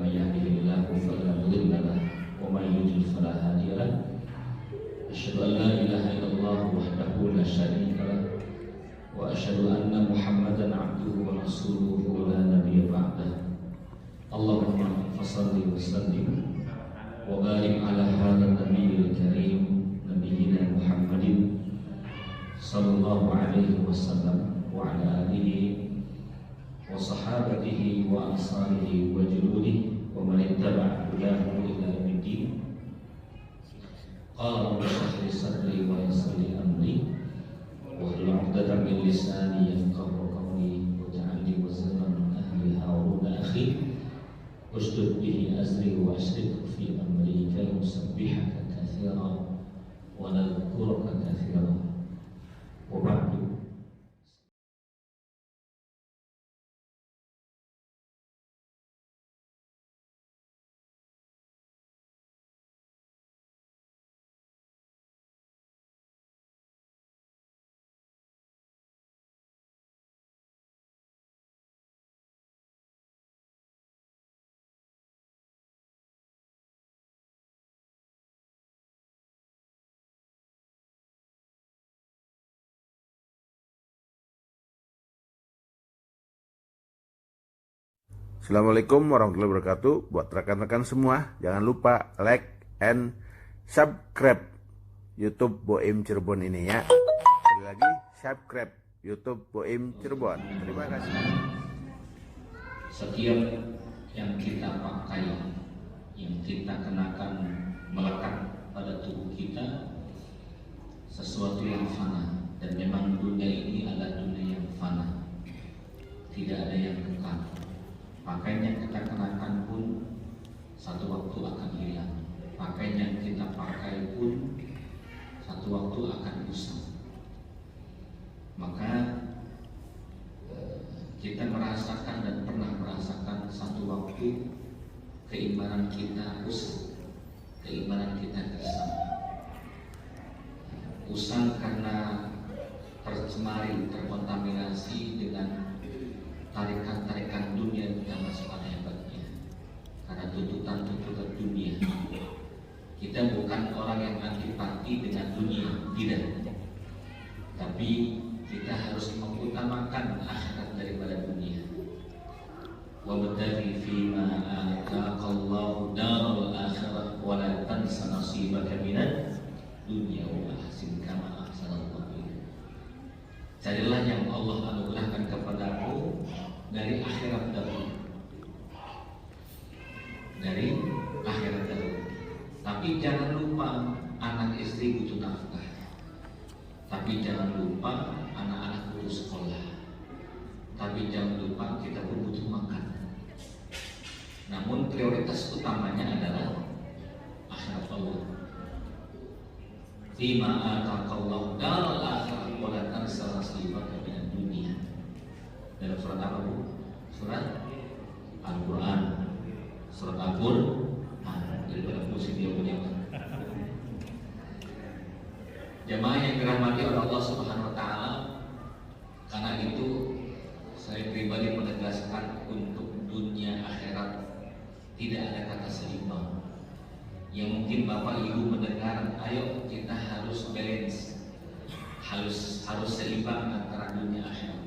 من يهده الله فلا مضل له ومن يضلل فلا هادي له أشهد أن لا إله إلا الله وحده لا شريك له وأشهد أن محمدا عبده ورسوله لا نبي بعده اللهم صل وسلم وبارك على هذا النبي الكريم نبينا محمد صلى الله عليه وسلم وعلى آله وصحابته وأنصاره وجنوده ومن اتبع هداه إلى يوم الدين. قال رب اشرح لي صدري ويسر لي أمري واحلل عقدة من لساني يفقهوا قولي واجعل لي وزيرا من أهل هارون أخي اشدد به أزري وأشركه في أمري كي نسبحك كثيرا ونذكرك كثيرا وبعد. Assalamualaikum warahmatullahi wabarakatuh. Buat rekan-rekan semua, jangan lupa like and subscribe YouTube Boim Cirebon ini ya. Sekali lagi, subscribe YouTube Boim Cirebon. Terima kasih. Setiap yang kita pakai, yang kita kenakan, melekat pada tubuh kita, sesuatu yang fana. Dan memang dunia ini adalah dunia yang fana, tidak ada yang kekal. Pakaian yang kita kenakan pun satu waktu akan hilang. Pakaian yang kita pakai pun satu waktu akan usang. Maka kita merasakan dan pernah merasakan satu waktu keimanan kita usang, keimanan kita gersang. Usang karena tercemari, terkontaminasi dengan tarikan-tarikan dunia yang kita masuk pada hebatnya. Karena tuntutan-tuntutan dunia. Kita bukan orang yang antipati dengan dunia, tidak. Tapi kita harus mengutamakan akhirat daripada dunia. Wabtaghi fima ataqallahu darul akhirah wa la tansa nasibaka minad dunya wa ahsin kama ahsanallahu ilaik. Carilah yang Allah anugerahkan kepadamu dari akhirat dahulu, dari akhirat dahulu. Tapi jangan lupa anak istri butuh nafkah. Tapi jangan lupa anak-anak butuh sekolah. Tapi jangan lupa kita pun butuh makan. Namun prioritas utamanya adalah akhirat Allah. Fima ataqallahu daral akhirah wa la tansa nasibaka minad dunya. Dalam surat apa bu? Surat Al-Quran. Surat Al-Quran. Daripada musik dia punya. Jamaah yang dirahmati oleh Allah Subhanahu Wa Taala, karena itu saya pribadi menegaskan untuk dunia akhirat tidak ada kata seimbang. Yang mungkin bapak ibu mendengar, ayo kita harus balance, harus seimbang antara dunia akhirat.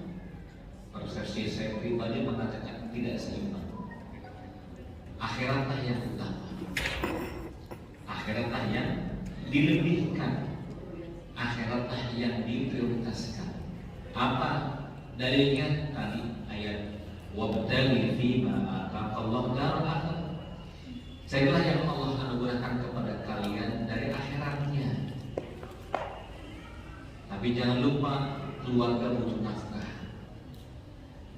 Persepsi saya pribadi mengatakan tidak seimbang. Akhiratlah yang utama, akhiratlah yang dilebihkan, akhiratlah yang diprioritaskan. Apa dalilnya? Tadi ayat wabtaghi fima ataqallahu daral akhirah. Carilah yang Allah anugerahkan kepada kalian dari akhiratnya. Tapi jangan lupa keluarga butuh nafkah.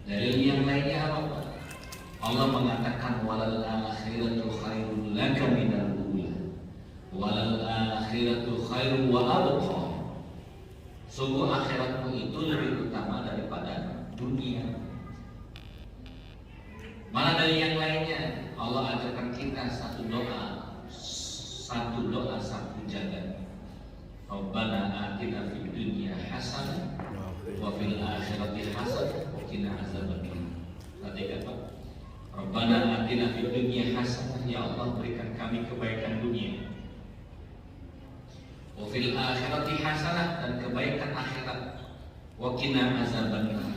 Dari yang lainnya apa? Allah mengatakan walal akhiratu khairul laka minal ula. Walal akhiratu khairu wa abqa. Sungguh akhiratmu itu lebih utama daripada dunia. Mana dari yang lainnya? Allah ajarkan kita satu doa, satu jagat. Rabbana atina fid dunya hasanah wa fil akhirati hasanah wa qina azabannar. Kata Pak, Rabbana atina atina fid dunya hasanah, ya Allah berikan kami kebaikan dunia, wa fil akhirati hasanah, dan kebaikan akhirat, wa qina azabannar,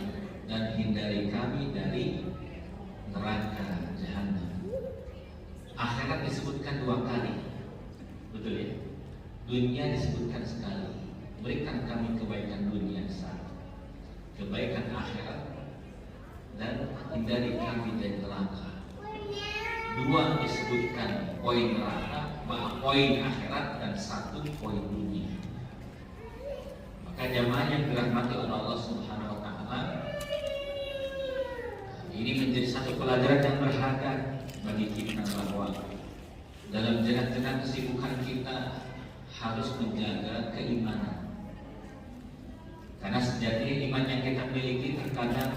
dan hindari kami dari neraka jahanam. Akhirat disebutkan 2 kali, betul ya? Dunia disebutkan sekali. Berikan kami kebaikan dunia 1, kebaikan akhirat, dan hindari kami dari neraka. 2 disebutkan poin neraka, poin akhirat, dan 1 poin dunia. Maka jamaah yang dirahmati oleh Allah Subhanahu wa taala, ini menjadi satu pelajaran yang berharga bagi kita bahwa dalam jenak-jenak kesibukan kita harus menjaga keimanan. Karena sejatinya iman yang kita miliki terkadang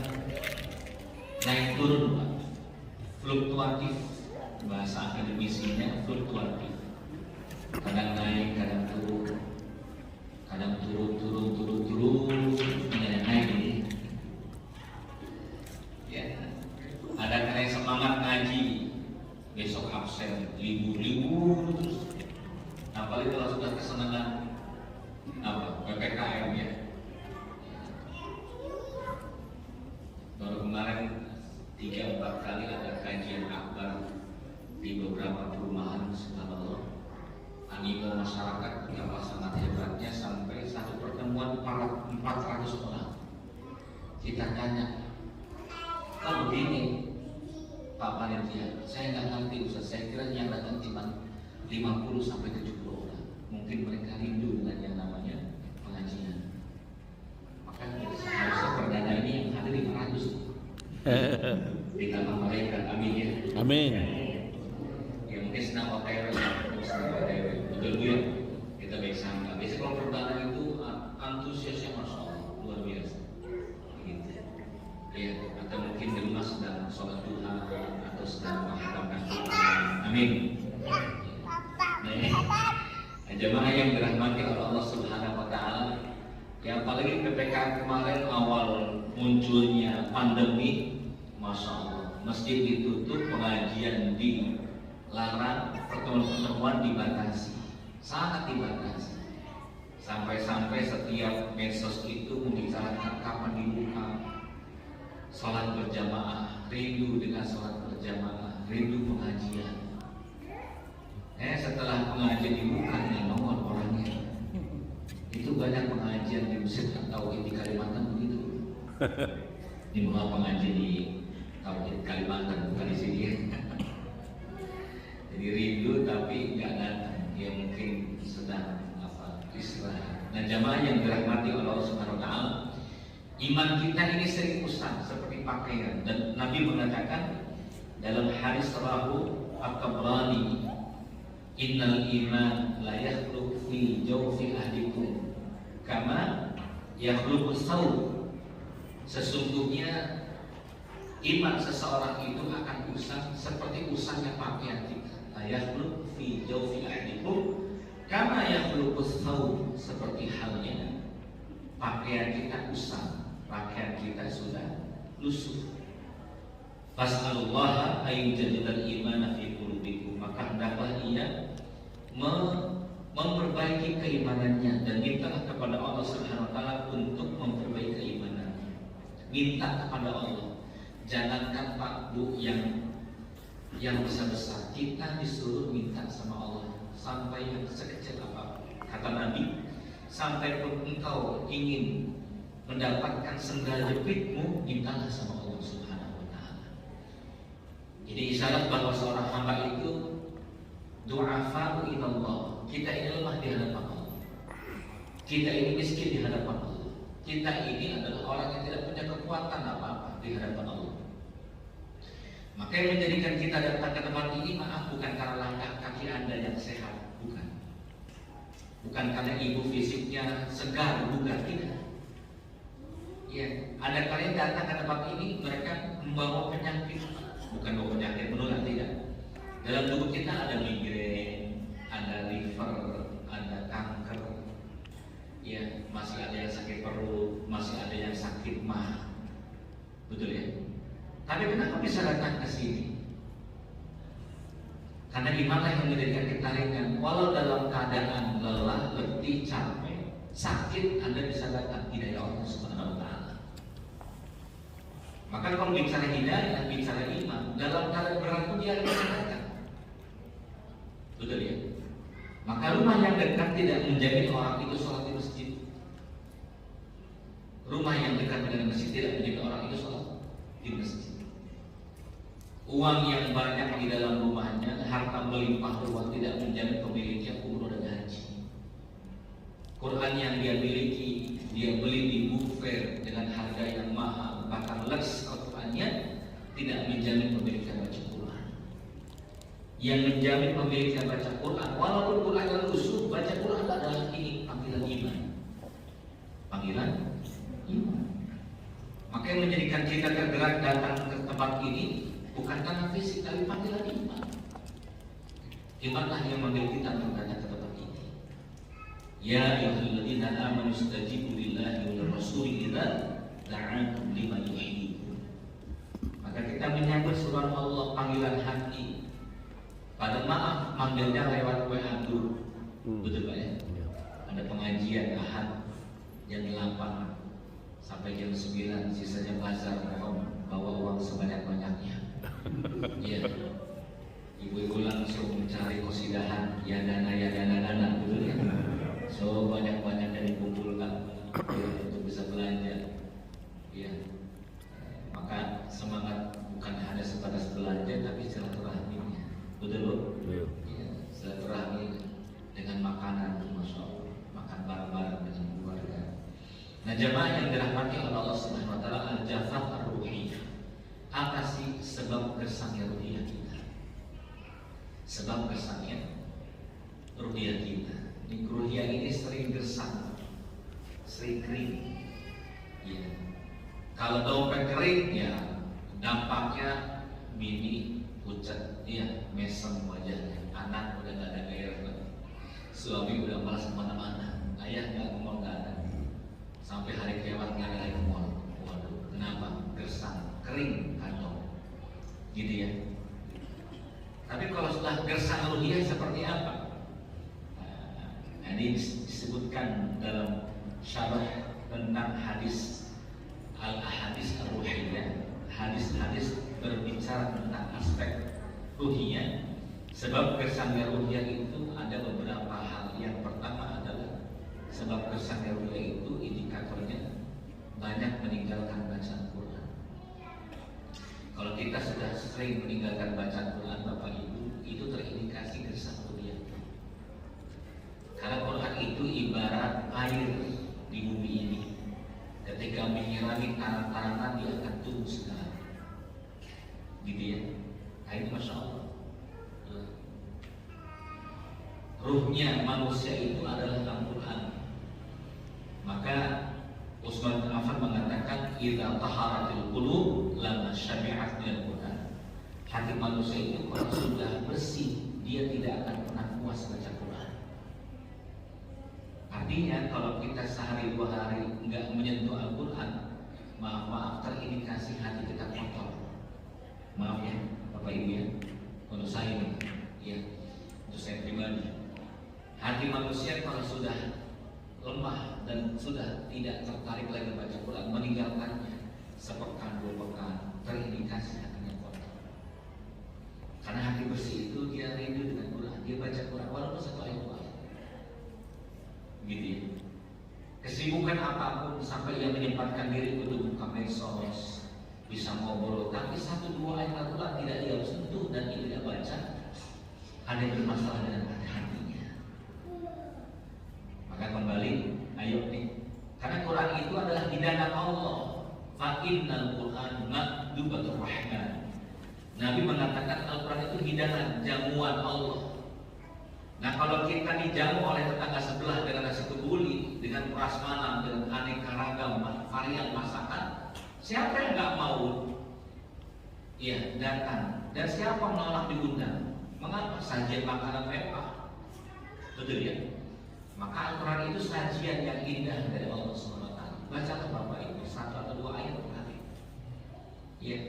naik turun, Pak. Fluktuatif, bahasa akademisinya fluktuatif. Kadang naik, kadang turun. Kadang turun, naik ini. Ya. Ada yang semangat ngaji, besok absen, libur terus. Apalagi kalau sudah kesenangan PPKM ya. Baru kemarin 3-4 kali ada kajian akbar di beberapa perumahan, subhanallah. Animo masyarakat betapa sangat hebatnya sampai satu pertemuan 400 orang. Kita tanya, kok begini Pak Panitia? Saya nggak ngerti Ustaz, saya kira yang datang cuma 50 sampai 70 orang. Mungkin mereka rindu dengan yang namanya pengajian. Maka seharusnya perdana ini yang hadir 500 ditambah mereka, amin ya. Amin. Ya mungkin senang OTW, betul Bu ya. Kita baik sangka. Biasanya kalau perdana itu antusiasnya masya Allah luar biasa. Gitu. Ya, atau mungkin di rumah sedang sholat duha atau sedang menghafalkan Quran. Amin. Nah, jemaah yang dirahmati oleh Allah Subhanahu wa taala, ya apalagi PPKM kemarin awal munculnya pandemi, masya Allah, masjid ditutup, pengajian dilarang, pertemuan dibatasi, sangat dibatasi. Sampai-sampai setiap medsos itu membicarakan kapan dibuka sholat berjamaah, rindu dengan sholat berjamaah, rindu pengajian. Setelah pengajian dibuka dengan nomor orangnya, itu banyak pengajian di Mesir atau di Kalimantan begitu. Ini bukan pengajian di Kalimantan, bukan di sini. Jadi rindu tapi nggak datang, ya mungkin sedang istirahat. Nah jamaah yang dirahmati oleh Allah Subhanahu wa taala, iman kita ini sering usang seperti pakaian, dan Nabi mengatakan dalam hadis rawahu At-Tabrani, innal iman la yakhluqu fi jawfi ahdikum kama yakhluqu thawb. Sesungguhnya iman seseorang itu akan usang seperti usangnya pakaian kita. La yakhluqu fi jawfi ahdikum kama yakhluqu thawb, seperti halnya pakaian kita usang, pakaian kita sudah lusuh. Fas'alullaha ayyujadidal imana fi qulubikum, maka hendaklah ia memperbaiki keimanannya, dan mintalah kepada Allah Subhanahu wa taala untuk memperbaiki keimanannya. Minta kepada Allah. Jangankan Pak Bu yang besar-besar, kita disuruh minta sama Allah sampai yang sekecil apa. Kata Nabi, sampai pun engkau ingin mendapatkan sendal jepitmu, mintalah sama Allah Subhanahu wa taala. Jadi isyarat bahwa seorang hamba itu du'afa'u ilallah. Kita ini lemah di hadapan Allah. Kita ini miskin di hadapan Allah. Kita ini adalah orang yang tidak punya kekuatan apa-apa di hadapan Allah. Maka yang menjadikan kita datang ke tempat ini, maaf, bukan karena langkah kaki Anda yang sehat, bukan. Bukan karena ibu fisiknya segar, bukan, tidak. Ya, ada kalian datang ke tempat ini, mereka membawa penyakit, bukan bawa penyakit menular, tidak. Dalam tubuh kita ada migrain, ada liver, ada kanker, ya, masih ada yang sakit perut, masih ada yang sakit mah, betul ya. Tapi kenapa bisa datang ke sini? Karena imanlah yang menjadikan kita ringan. Walau dalam keadaan lelah, letih, capek, sakit, Anda bisa datang hidayah Allah Subhanahu wa Ta'ala. Maka kalau bicara hidayah, bicara iman, dalam keadaan berat pun dia bisa datang. Betul ya? Maka rumah yang dekat tidak menjamin orang itu sholat di masjid. Rumah yang dekat dengan masjid tidak menjamin orang itu sholat di masjid. Uang yang banyak di dalam rumahnya, harta melimpah ruah tidak menjamin pemiliknya umroh dan haji. Quran yang dia miliki, dia beli di book fair dengan harga yang mahal, bahkan leks Al-Qurannya, tidak menjamin pemiliknya baca Quran. Yang menjamin pemiliknya baca Quran, walaupun Qurannya lusuh, baca Quran adalah ini panggilan iman. Panggilan iman. Maka yang menjadikan kita tergerak datang ke tempat ini bukan karena fisik, tapi panggilan iman. Imanlah yang memanggil kita untuk datang ke tempat ini. Ya ayyuhalladzina amanu istajibu lillahi wa rasuli idza da'akum lima yuhyikum. Maka kita menyambut surat Allah panggilan hati. Pada maaf, manggilnya lewat WA dulu. Betul Pak ya? Ada pengajian Ahad jam 8 sampai jam 9, sisanya bazar, mohon bawa uang sebanyak-banyaknya. Iya, ibu-ibu langsung mencari kosidahan, ya dana, betul ya. So banyak-banyak yang dikumpulkan untuk bisa belanja. Iya, maka semangat bukan hanya sebatas belanja, tapi silaturahminya, betul loh. Iya, silaturahmi dengan makanan, masya Allah, makan bareng-bareng dengan keluarga. Nah, jamaah yang dirahmati oleh Allah Subhanahu Wa Taala, al-jafaf ar-ruhiyah. Apa sih sebab gersangnya ruhiyah kita? Sebab gersangnya ruhiyah kita. Ruhiyah ini sering gersang, sering kering. Ya. Kalau dompet kering, ya dampaknya mini, pucat, ya mesem wajahnya. Anak udah gak ada gairah, suami udah malas kemana-mana, ayah nggak ngomong nggak ada. Sampai hari kiamat nggak ada lagi ke mall. Waduh, kenapa? Gersang, kering kantong, gitu ya. Tapi kalau sudah gersang ruhiyah seperti apa? Nah, ini disebutkan dalam syarah tentang hadis al-ahadis ar-ruhiyah. Hadis-hadis berbicara tentang aspek ruhiyah. Sebab gersangnya ruhiyah itu ada beberapa hal. Yang pertama adalah sebab gersangnya ruhiyah itu indikatornya banyak meninggalkan bacaan Quran. Kalau kita sudah sering meninggalkan bacaan Quran, Bapak Ibu, itu terindikasi gersang ruhiyah. Karena Quran itu ibarat air di bumi ini. Ketika menyirami tanah-tanah, dia akan tumbuh segala. Gitu ya. Nah, itu Masya Allah. Ruhnya manusia itu adalah Al-Quran. Maka Utsman bin Affan mengatakan, idza taharatil qulub lama syabi'at minal Quran. Hati manusia itu kalau sudah bersih, dia tidak akan pernah puas baca Quran. Artinya kalau kita sehari dua hari enggak menyentuh Al-Quran, maaf terindikasi hati kita kotor. Maaf ya Bapak Ibu ya, untuk saya ini, ya, untuk saya pribadi. Hati manusia kalau sudah lemah dan sudah tidak tertarik lagi baca Quran, meninggalkannya sepekan dua pekan, terindikasi hatinya kotor. Karena hati bersih itu dia rindu dengan Quran, dia baca Quran walaupun satu ayat dua ayat. Gitu ya. Kesibukan apapun sampai ia menyempatkan diri untuk buka medsos, bisa ngobrol, tapi satu dua ayat Al-Quran tidak dia sentuh dan dia tidak baca, ada yang bermasalah dengan hatinya. Maka kembali, ayo nih, karena Quran itu adalah hidangan Allah. Fa innal Quran makdubatur rahman. Nabi mengatakan Al-Quran itu hidangan, jamuan Allah. Nah, kalau kita dijamu oleh tetangga sebelah dengan nasi kebuli, dengan prasmanan, dengan aneka ragam varian masakan, siapa yang nggak mau? Iya, datang. Dan siapa menolak diundang? Mengapa? Sajian makanan mewah. Betul ya? Maka Al-Quran itu sajian yang indah dari Allah SWT. Bacalah Bapak Ibu satu atau dua ayat per hari. Ya.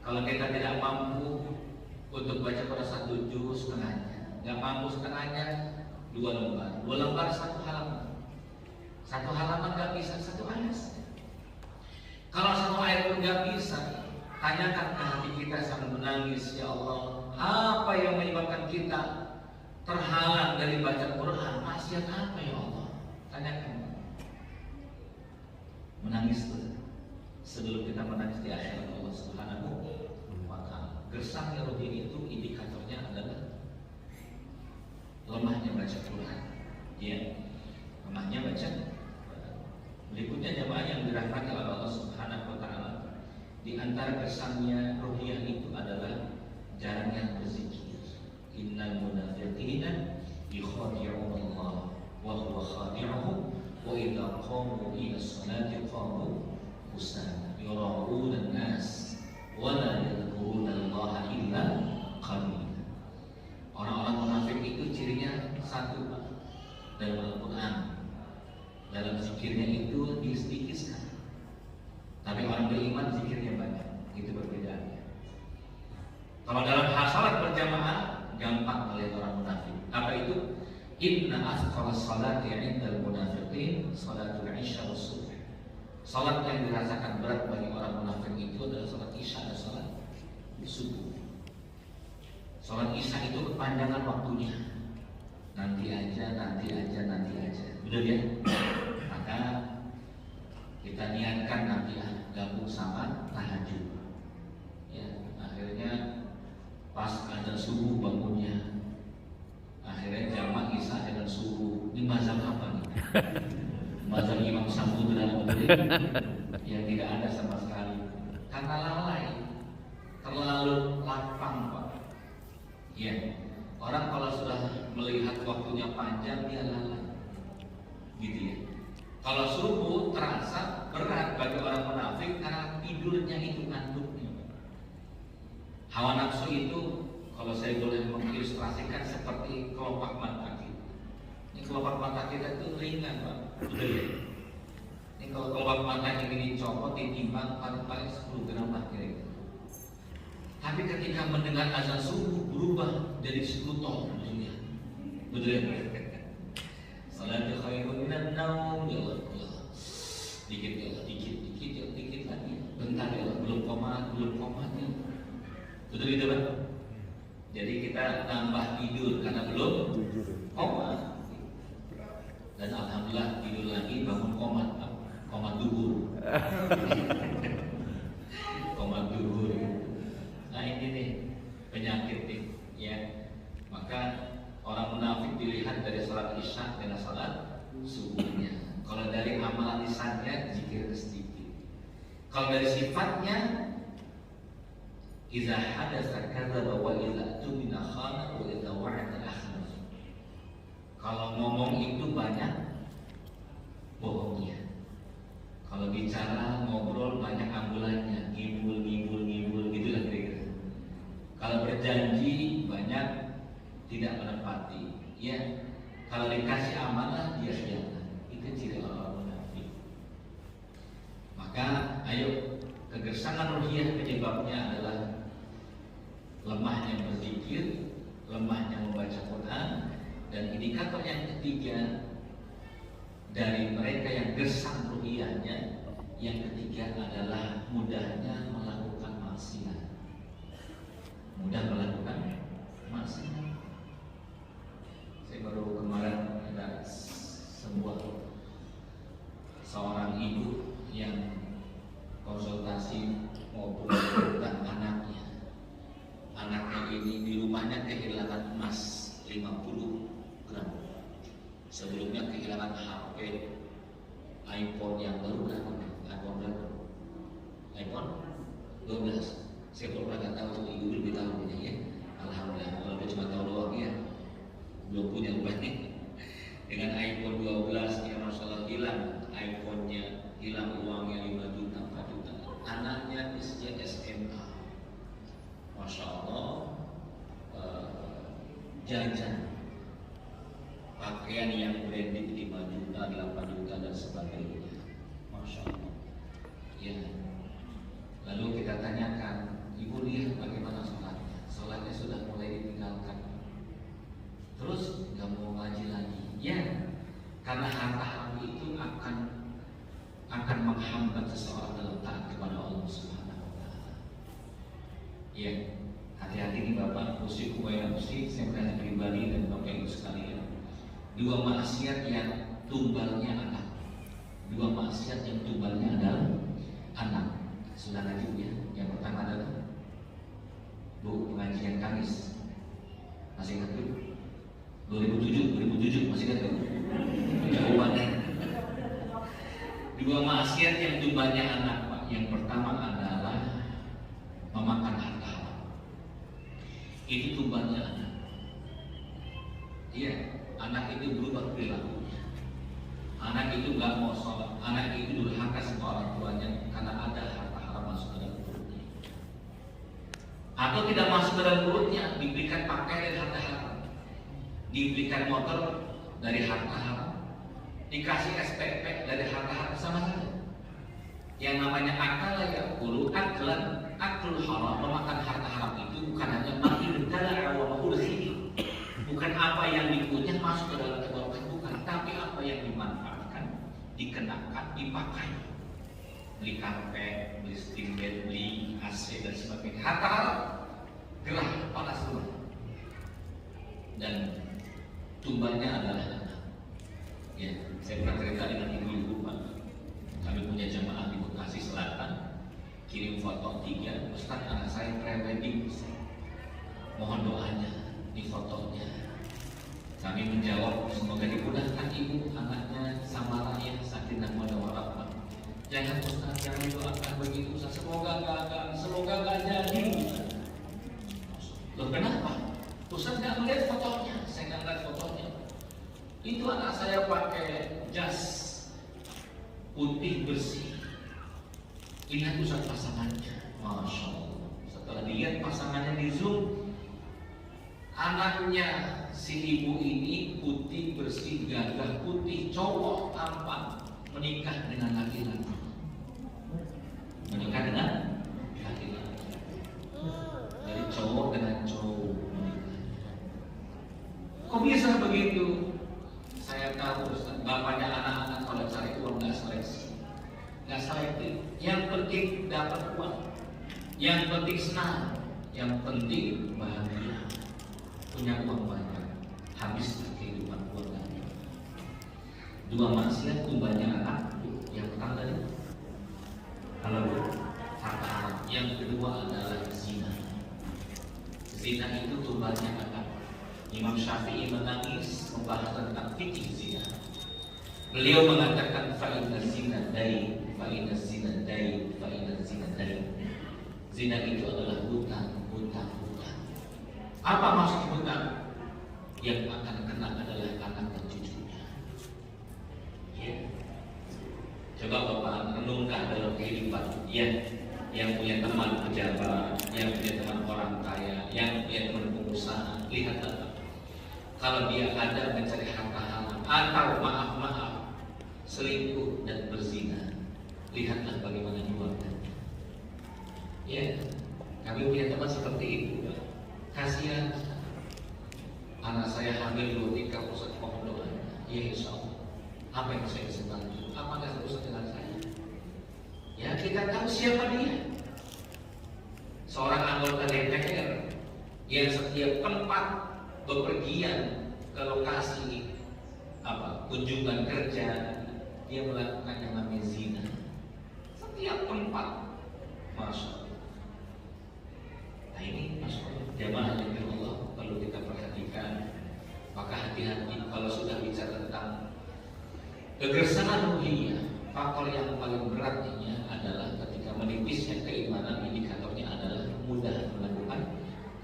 Kalau kita tidak mampu untuk baca pada satu juz nggak mampu setengahnya 2 lembar, 2 lembar 1 halaman. 1 halaman nggak bisa 1 ayat. Kalau 1 ayat pun nggak bisa, tanyakan ke hati kita sambil menangis, ya Allah, apa yang menyebabkan kita terhalang dari baca Quran? Maksiat apa ya Allah? Tanyakan. Menangis tuh. Sebelum kita menangis di akhirat Allah Subhanahu wa Ta'ala. Gersangnya ruh itu indikatornya adalah lemahnya baca Quran. Ya, lemahnya baca. Berikutnya jemaah yang dirahmati oleh Allah Subhanahu wa Ta'ala, di antara kesannya ruhiyah itu adalah jarangnya berzikir. Innal munafiqina yukhadi'una Allah wa huwa khadi'uhum wa idza qamu ila sholati qamu kusala yura'una an-nas wa la yadhkuruna Allah illa qalila. Orang-orang munafik itu cirinya satu, Pak, dalam Al-Qur'an. Dalam zikirnya itu sedikit sekali. Tapi orang beriman zikirnya banyak. Itu perbedaannya. Kalau dalam hal salat berjamaah gampang melihat orang munafik. Apa itu? Inna asqalas salati 'indal munafiqin salatul isya was subh. Salat yang dirasakan berat bagi orang munafik itu adalah salat isya dan salat subuh. Salat isya itu kepanjangan waktunya. Nanti aja. Betul ya? Maka kita niatkan nanti gabung sama tahajud. Ya, akhirnya pas azan subuh bangunnya. Akhirnya jamak isya dengan subuh. Ini mazhab apa nih? Mazhab Imam Samudra yang tidak ada sama sekali. Karena lalai, terlalu lapang, Pak. Ya, orang kalau sudah melihat waktunya panjang dia lalai, gitu ya. Kalau subuh terasa berat bagi orang munafik karena tidurnya itu ngantuknya. Hawa nafsu itu, kalau saya boleh mengilustrasikan seperti kelopak mata kita. Ini kelopak mata kita itu ringan, Pak. Betul ya? Ini kalau kelopak mata ini dicopot, ditimbang paling 10 gram lah kira-kira. Tapi ketika mendengar azan subuh berubah jadi 10 ton. Betul ya? Salatu khairun minan naum. Ya Allah. Dikit lagi. Bentar ya Allah, belum komat ya. Betul itu, Pak? Jadi kita nambah tidur karena belum komat. Dan alhamdulillah tidur lagi bangun komat duhur. Komat duhur. Nah ini nih penyakit nih, ya. Maka orang munafik dilihat dari salat isya dengan salat subuhnya. Kalau dari amalan lisannya zikir sedikit. Kalau dari sifatnya, idza hadatsa kadzaba wa idza tumina khana wa idza wa'ada akhlaf. Kalau ngomong itu banyak bohongnya. Kalau bicara ngobrol banyak ambulannya, ngibul gitulah kira-kira. Kalau berjanji banyak tidak menepati. Ya, kalau dikasih amanah dia khianat. Itu ciri orang munafik. Maka ayo, kegersangan ruhiyah penyebabnya adalah lemahnya berzikir, lemahnya membaca Quran, dan indikator yang ketiga dari mereka yang gersang ruhiyahnya, yang ketiga adalah mudahnya melakukan maksiat. Mudah melakukan maksiat. Saya baru kemarin ada seorang ibu yang konsultasi ngobrol tentang anaknya. Anaknya ini di rumahnya kehilangan emas 50 gram. Sebelumnya kehilangan HP, iPhone yang baru berapa? iPhone berapa? iPhone 12. Saya pernah nggak tahu, ibu lebih tahu ini ya. Alhamdulillah, kalau cuma tahu doang ya, belum punya banyak. Dengan iPhone 12 ya masalah hilang, iPhone-nya hilang, uangnya 5 juta, 4 juta. Anaknya usia SMA, Masya Allah, jajan pakaian yang branded 5 juta, 8 juta dan sebagainya. Masya Allah. Ya. Lalu kita tanyakan, ibu lihat bagaimana sholatnya? Sholatnya sudah mulai ditinggalkan. hati-hati nih Bapak, musik musik, saya berani pribadi dan Bapak Ibu sekalian. Dua maksiat yang tumbalnya anak. Dua maksiat yang tumbalnya adalah anak. Sudah lanjut ya. Yang pertama adalah Bu, pengajian Kamis. Masih ingat Bu? 2007 masih ingat Bu? Jawabannya. Dua maksiat yang tumbalnya anak, Pak. Yang pertama adalah memakan harta haram. Itu tumbalnya anak. Iya, anak itu berubah perilakunya. Anak itu nggak mau sholat. Anak itu durhaka sama orang tuanya karena ada harta haram masuk ke dalam perutnya. Atau tidak masuk ke dalam perutnya, diberikan pakaian dari harta haram, diberikan motor dari harta haram, dikasih SPP dari harta haram, sama saja. Yang namanya akal ya ulu akal haram, memakan harta haram itu bukan hanya makin dalam awal bukan apa yang dikunyah masuk ke dalam tenggorokan, bukan, tapi apa yang dimanfaatkan, dikenakan, dipakai. Beli karpet, beli steam bed, beli AC dan sebagainya. Harta haram, gerah, panas rumah. Dan tumbalnya adalah anak. Ya, saya pernah cerita dengan ibu-ibu Pak. Kami punya jamaah di Bekasi Selatan, kirim foto 3, Ustaz anak saya pre-wedding, mohon doanya di fotonya. Kami menjawab, semoga dimudahkan ibu anaknya sama rakyat sakinah mawaddah warahmah. Jangan Ustaz, jangan doakan begitu Ustaz, semoga gak jadi. Loh kenapa? Ustaz gak melihat fotonya, saya gak melihat fotonya. Itu anak saya pakai jas putih bersih. Lihat Ustaz pasangannya, Masya Allah. Setelah dilihat pasangannya di zoom, anaknya si ibu ini putih bersih, gagah putih, cowok tampan, menikah dengan laki-laki. Menikah dengan laki-laki. Dari cowok dengan cowok menikah. Kok bisa begitu? Saya tahu Ustaz, bapaknya anak-anak kalau cari uang nggak selektif. Yang penting dapat uang, yang penting senang, yang penting bahagia, punya uang banyak, habis kehidupan keluarga. Dua maksiat tumbalnya anak. Yang pertama tadi harta haram. Yang kedua adalah zina. Zina itu tumbalnya anak. Imam Syafi'i menangis membahas tentang fikih zina. Beliau mengatakan fa'inna zina dai, fa'inna zina dai, fa'inna zina dai. Zina itu adalah hutang. Apa maksud hutang? Yang akan kena adalah anak dan cucunya. Ya. Coba Bapak renungkan dalam kehidupan. Ya, yang punya teman pejabat, yang punya teman orang kaya, yang punya teman pengusaha, lihatlah. Kalau dia ada mencari harta haram atau maaf selingkuh dan berzina, lihatlah bagaimana keluarganya. Ya, kami punya teman seperti itu. Kasihan, anak saya hamil 2 3, Ustaz mohon doanya. Ya insya Allah, apa yang saya bisa bantu? Apa yang harus dengan saya? Ya kita tahu siapa dia. Seorang anggota DPR yang setiap tempat bepergian ke lokasi kunjungan kerja, dia melakukan yang namanya zina. Setiap tempat, Masya Allah. Nah ini Masya Allah, jamaah yang Allah perlu kita perhatikan. Maka hati-hati kalau sudah bicara tentang kegersangan ruhiyah, faktor yang paling beratnya adalah ketika menipisnya keimanan, indikatornya adalah mudah melakukan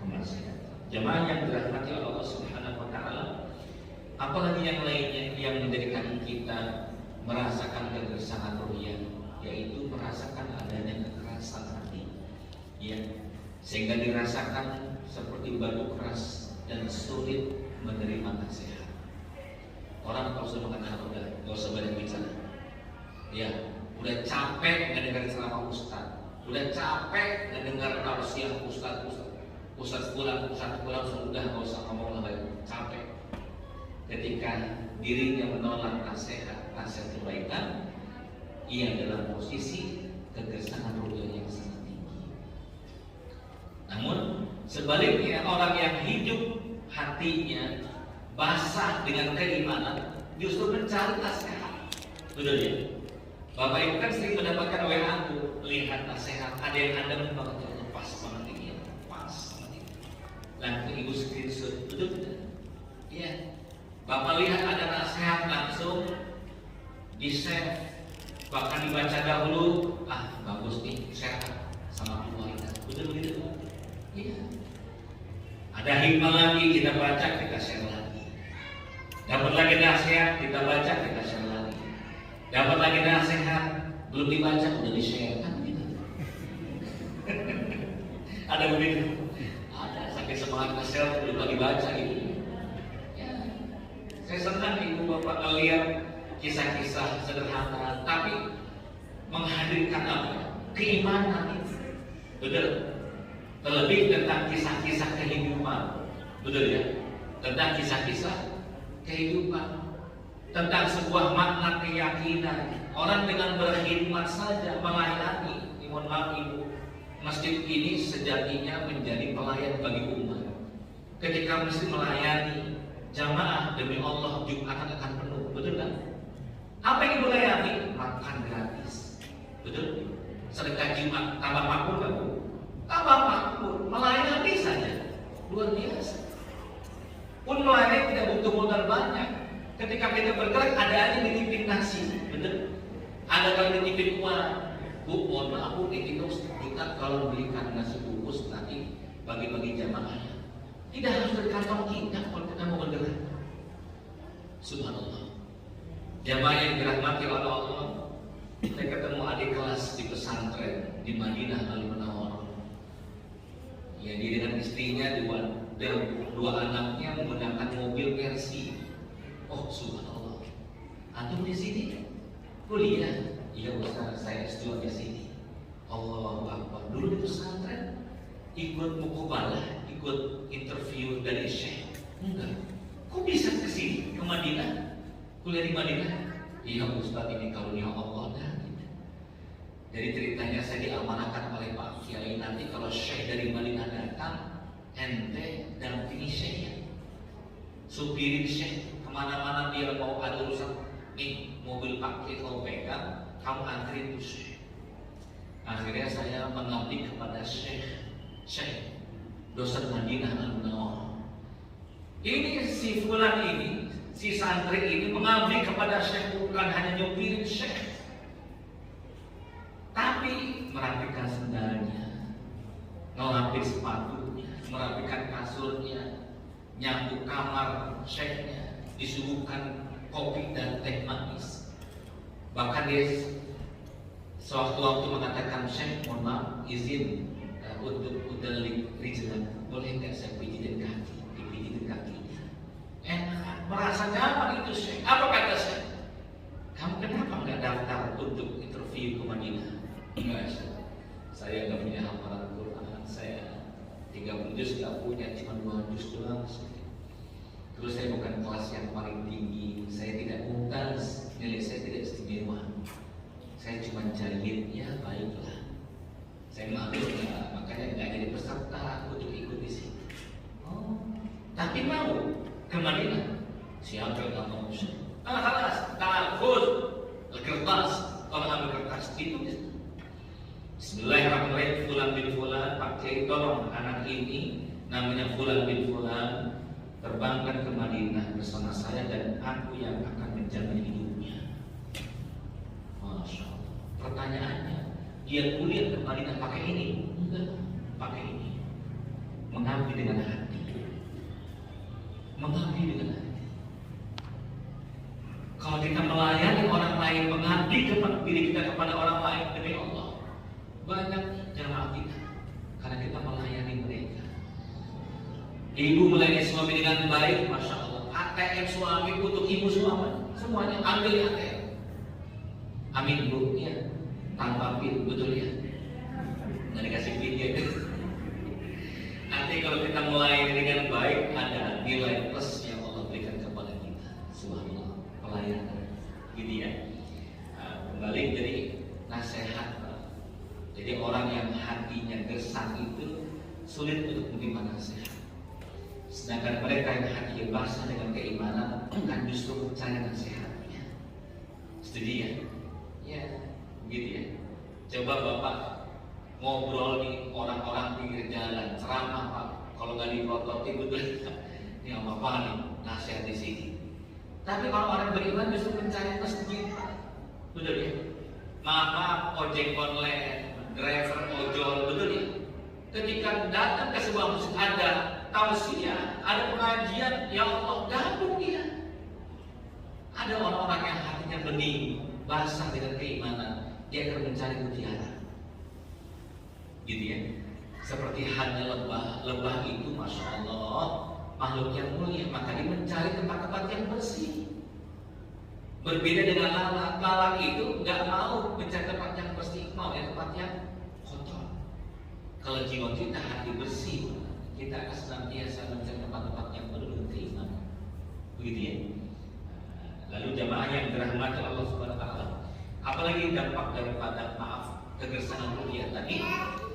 kemaksiatan. Jamaah yang dirahmati Allah Subhanahu wa taala, apalagi yang lainnya yang menjadikan kita merasakan kegersangan ruhiyah, yaitu merasakan adanya kekerasan hati. Ya, sehingga dirasakan seperti batu keras dan sulit menerima nasihat. Orang kalau sudah mengatakan udah gak usah banyak bicara. Ya, udah capek mendengar ceramah Ustaz, udah capek mendengar tausiah Ustaz pulang sudah gak usah ngomong lagi, capek. Ketika dirinya menolak nasihat kebaikan, ia dalam posisi kegersangan ruhiyah yang sangat tinggi. Namun Sebaliknya orang yang hidup hatinya basah dengan keimanan justru mencari nasihat. Betul ya? Bapak Ibu kan sering mendapatkan WA aku, lihat nasihat, ada yang Anda membangun pas banget ini, pas banget ini. Langsung Ibu screenshot, betul tidak? Iya. Bapak lihat ada nasihat langsung di share, bahkan dibaca dahulu, bagus nih, share sama keluarga. Betul begitu? Iya. Ada hikmah lagi, kita baca, kita share lagi. Dapat lagi nasihat, kita baca, kita share lagi. Dapat lagi nasihat, belum dibaca, udah di-share. Kan begitu? Ada begitu? Ada, saking semangat nge-share, belum lagi baca gitu. Ya. Saya senang ibu bapak ngeliat kisah-kisah sederhana, tapi menghadirkan apa? Keimanan itu. Betul? Terlebih tentang kisah-kisah kehidupan, betul ya? Tentang kisah-kisah kehidupan, tentang sebuah makna keyakinan. Orang dengan berkhidmat saja melayani, mohon maaf ibu, masjid ini sejatinya menjadi pelayan bagi umat. Ketika mesti melayani jamaah demi Allah, Jumatan akan penuh, betul kan? Apa yang dilayani? Makan gratis, betul? Sedekah Jumat tambah makmur kan bu? Tambah makmur, melayani saja, luar biasa. Pun melayani tidak butuh modal banyak. Ketika kita bergerak ada aja nitipin nasi, betul? Ada kali nitipin uang, bu, mohon maaf bu, nitipin juta kalau belikan nasi bungkus nanti bagi-bagi jamaahnya. Tidak harus dari kantong kita kalau kita mau bergerak. Subhanallah. Jamaah yang dirahmati oleh Allah, saya ketemu adik kelas di pesantren di Madinah Al-Munawwarah. Ya, dia dengan istrinya dua anaknya menggunakan mobil Mercy. Oh subhanallah. Antum di sini kuliah? Iya Ustaz, saya S2 di sini. Allahu Akbar. Dulu di pesantren ikut muqabalah, ikut interview dari Syekh. Enggak. Kok bisa ke sini ke Madinah? Kuliah di Madinah? Iya Ustaz, ini karunia Allah dah. Jadi ceritanya saya diamanahkan oleh Pak Kiai, nanti kalau Syekh dari Madinah datang, ente dampingi Syekh, supirin Syekh kemana-mana dia mau ada urusan. Nih mobil Pak Kiai kau pegang, kamu anterin tuh Syekh. Akhirnya saya mengabdi kepada Syekh dosen Madinah Al-Munawwarah. Ini si fulan ini, si santri ini mengabdi kepada Syekh, bukan hanya nyupirin Syekh, tapi merapikan sendalnya, ngelapin sepatunya, merapikan kasurnya, nyapu kamar Syekhnya, disuguhkan kopi dan teh manis. Bahkan dia sewaktu-waktu mengatakan, Syekh mohon maaf izin untuk udalik rijlan, boleh nggak saya pijitin kaki, dipijitin kakinya. Enak, merasa nyaman itu Syekh. Apa kata Syekh? Kamu kenapa nggak daftar untuk interview ke Madinah? Enggak, saya nggak punya hafalan Quran, saya 30 juz nggak punya, cuma 2 juz doang. Terus saya bukan kelas yang paling tinggi, saya tidak mumtaz, nilai saya tidak istimewa, saya cuma jahit, ya baiklah. Saya malu ya, makanya nggak jadi peserta untuk ikut di sini. Oh, tapi mau ke Madinah? Siapa yang mau? Alas, takut, kertas, kalau ambil kertas itu. Bismillahirrahmanirrahim. Fulan bin Fulan, Pak Kiai tolong anak ini namanya Fulan bin Fulan terbangkan ke Madinah bersama saya dan aku yang akan menjamin hidupnya. Masya Allah. Pertanyaannya, dia kuliah ke Madinah pakai ini? Enggak, pakai ini. Mengabdi dengan hati. Mengabdi dengan hati. Kalau kita melayani orang lain, mengabdi diri kita kepada orang lain demi Allah, banyak jamaah kita karena kita melayani mereka. Ibu melayani suami dengan baik, masya Allah. ATM suami untuk ibu suami, semuanya ambil ATM. Amin bu, ya. Tanpa pin, betul ya. Nggak dikasih pin ya. Nanti kalau kita melayani dengan baik, ada nilai plus yang Allah berikan kepada kita. Subhanallah, pelayanan, gitu ya. Kembali jadi nasihat. Jadi orang yang hatinya gersang itu sulit untuk menerima nasihat. Sedangkan mereka yang hatinya basah dengan keimanan akan justru percaya nasihatnya. Setuju ya? Ya, begitu ya. Coba Bapak ngobrol nih orang-orang pinggir jalan, ceramah Pak. Kalau nggak diprototin betul, ini apa nih nasihat di sini. Tapi kalau orang beriman justru mencari masjid, betul ya? Maaf, ojek online, driver ojol, betul ya? Ketika datang ke sebuah masjid ada tausiah, ada pengajian, ya Allah gabung dia. Ada orang-orang yang hatinya bening, basah dengan keimanan, dia akan mencari mutiara. Gitu ya. Seperti hanya lebah itu Masya Allah makhluk yang mulia, maka dia mencari tempat-tempat yang bersih. Berbeda dengan lalat itu nggak mau mencari tempat yang bersih, mau yang tempat yang kotor. Kalau jiwa kita hati bersih, kita akan senantiasa mencari tempat-tempat yang penuh keimanan. Begitu ya. Lalu jamaah yang dirahmati Allah Subhanahu wa taala, apalagi dampak daripada kegersangan ruhiyah tadi,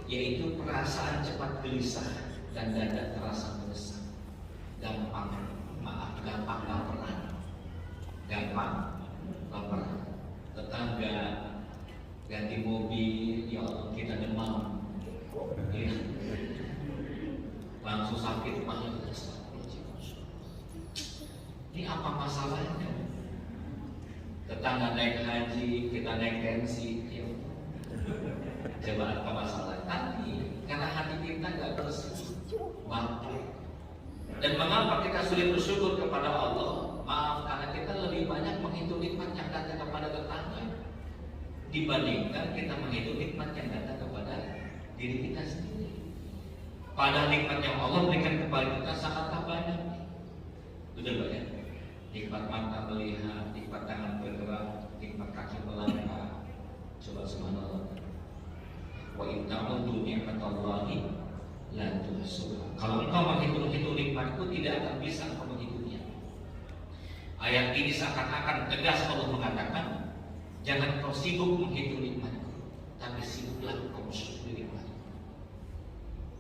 yaitu perasaan cepat gelisah dan dada terasa mendesak. Gampang baperan. Tetangga ganti mobil, ya Allah kita demam, ya. Langsung sakit banget. Ini apa masalahnya? Tetangga naik haji, kita naik tensi, ya. Coba apa masalah? Tadi karena hati kita nggak bersih, baper. Dan mengapa kita sulit bersyukur kepada Allah? Maaf, karena kita lebih banyak menghitung nikmat yang datang kepada tetangga dibandingkan kita menghitung nikmat yang datang kepada diri kita sendiri. Padahal nikmat yang Allah berikan kepada kita sangatlah banyak. Betul ya? Nikmat mata melihat, nikmat tangan bergerak, nikmat kaki melangkah. Coba subhanallah. Wa in ta'uddu ni'matallahi la tuhsuha. Kalau engkau menghitung-hitung nikmatku, tidak akan bisa engkau menghitungnya. Ayat ini seakan-akan tegas Allah mengatakan, jangan kau sibuk menghitung nikmatku, tapi sibuklah kau bersyukur nikmatku.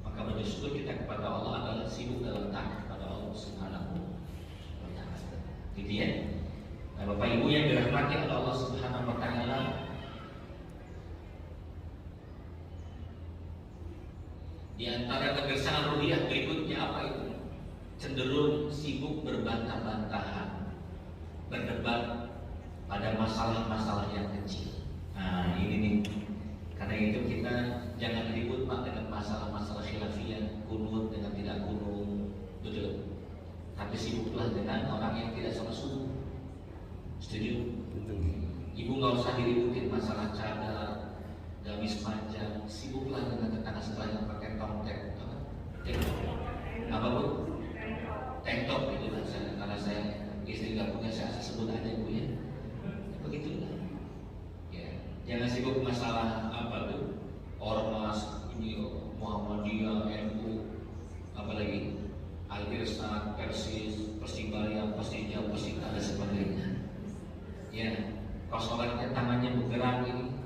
Maka bersyukur kita kepada Allah adalah sibuk dalam taat kepada Allah Subhanahu wa taala. Gitu ya. Nah, Bapak Ibu yang dirahmati oleh Allah Subhanahu wa taala, di antara kegersangan ruhiyah berikutnya apa itu? Cenderung sibuk berbantah-bantahan, berdebat pada masalah-masalah yang kecil. Nah ini nih, karena itu kita jangan ribut Pak dengan masalah-masalah khilafiyah, kunut dengan tidak kunut, betul. Tapi sibuklah dengan orang yang tidak sholat subuh. Setuju? Ibu nggak usah diributin masalah cadar, gamis panjang, sibuklah dengan tetangga sebelah yang pakai tongtek, apa bu? Tengtok itu lah, karena saya istri nggak punya, saya sebut aja bu ya. Begitulah. Ya, jangan sibuk masalah apa tuh, ormas ini Muhammadiyah, NU, apalagi Al-Irsad, Persis, Persibaya, Persija, Persita dan sebagainya. Ya, kalau sholatnya tangannya bergerak ini,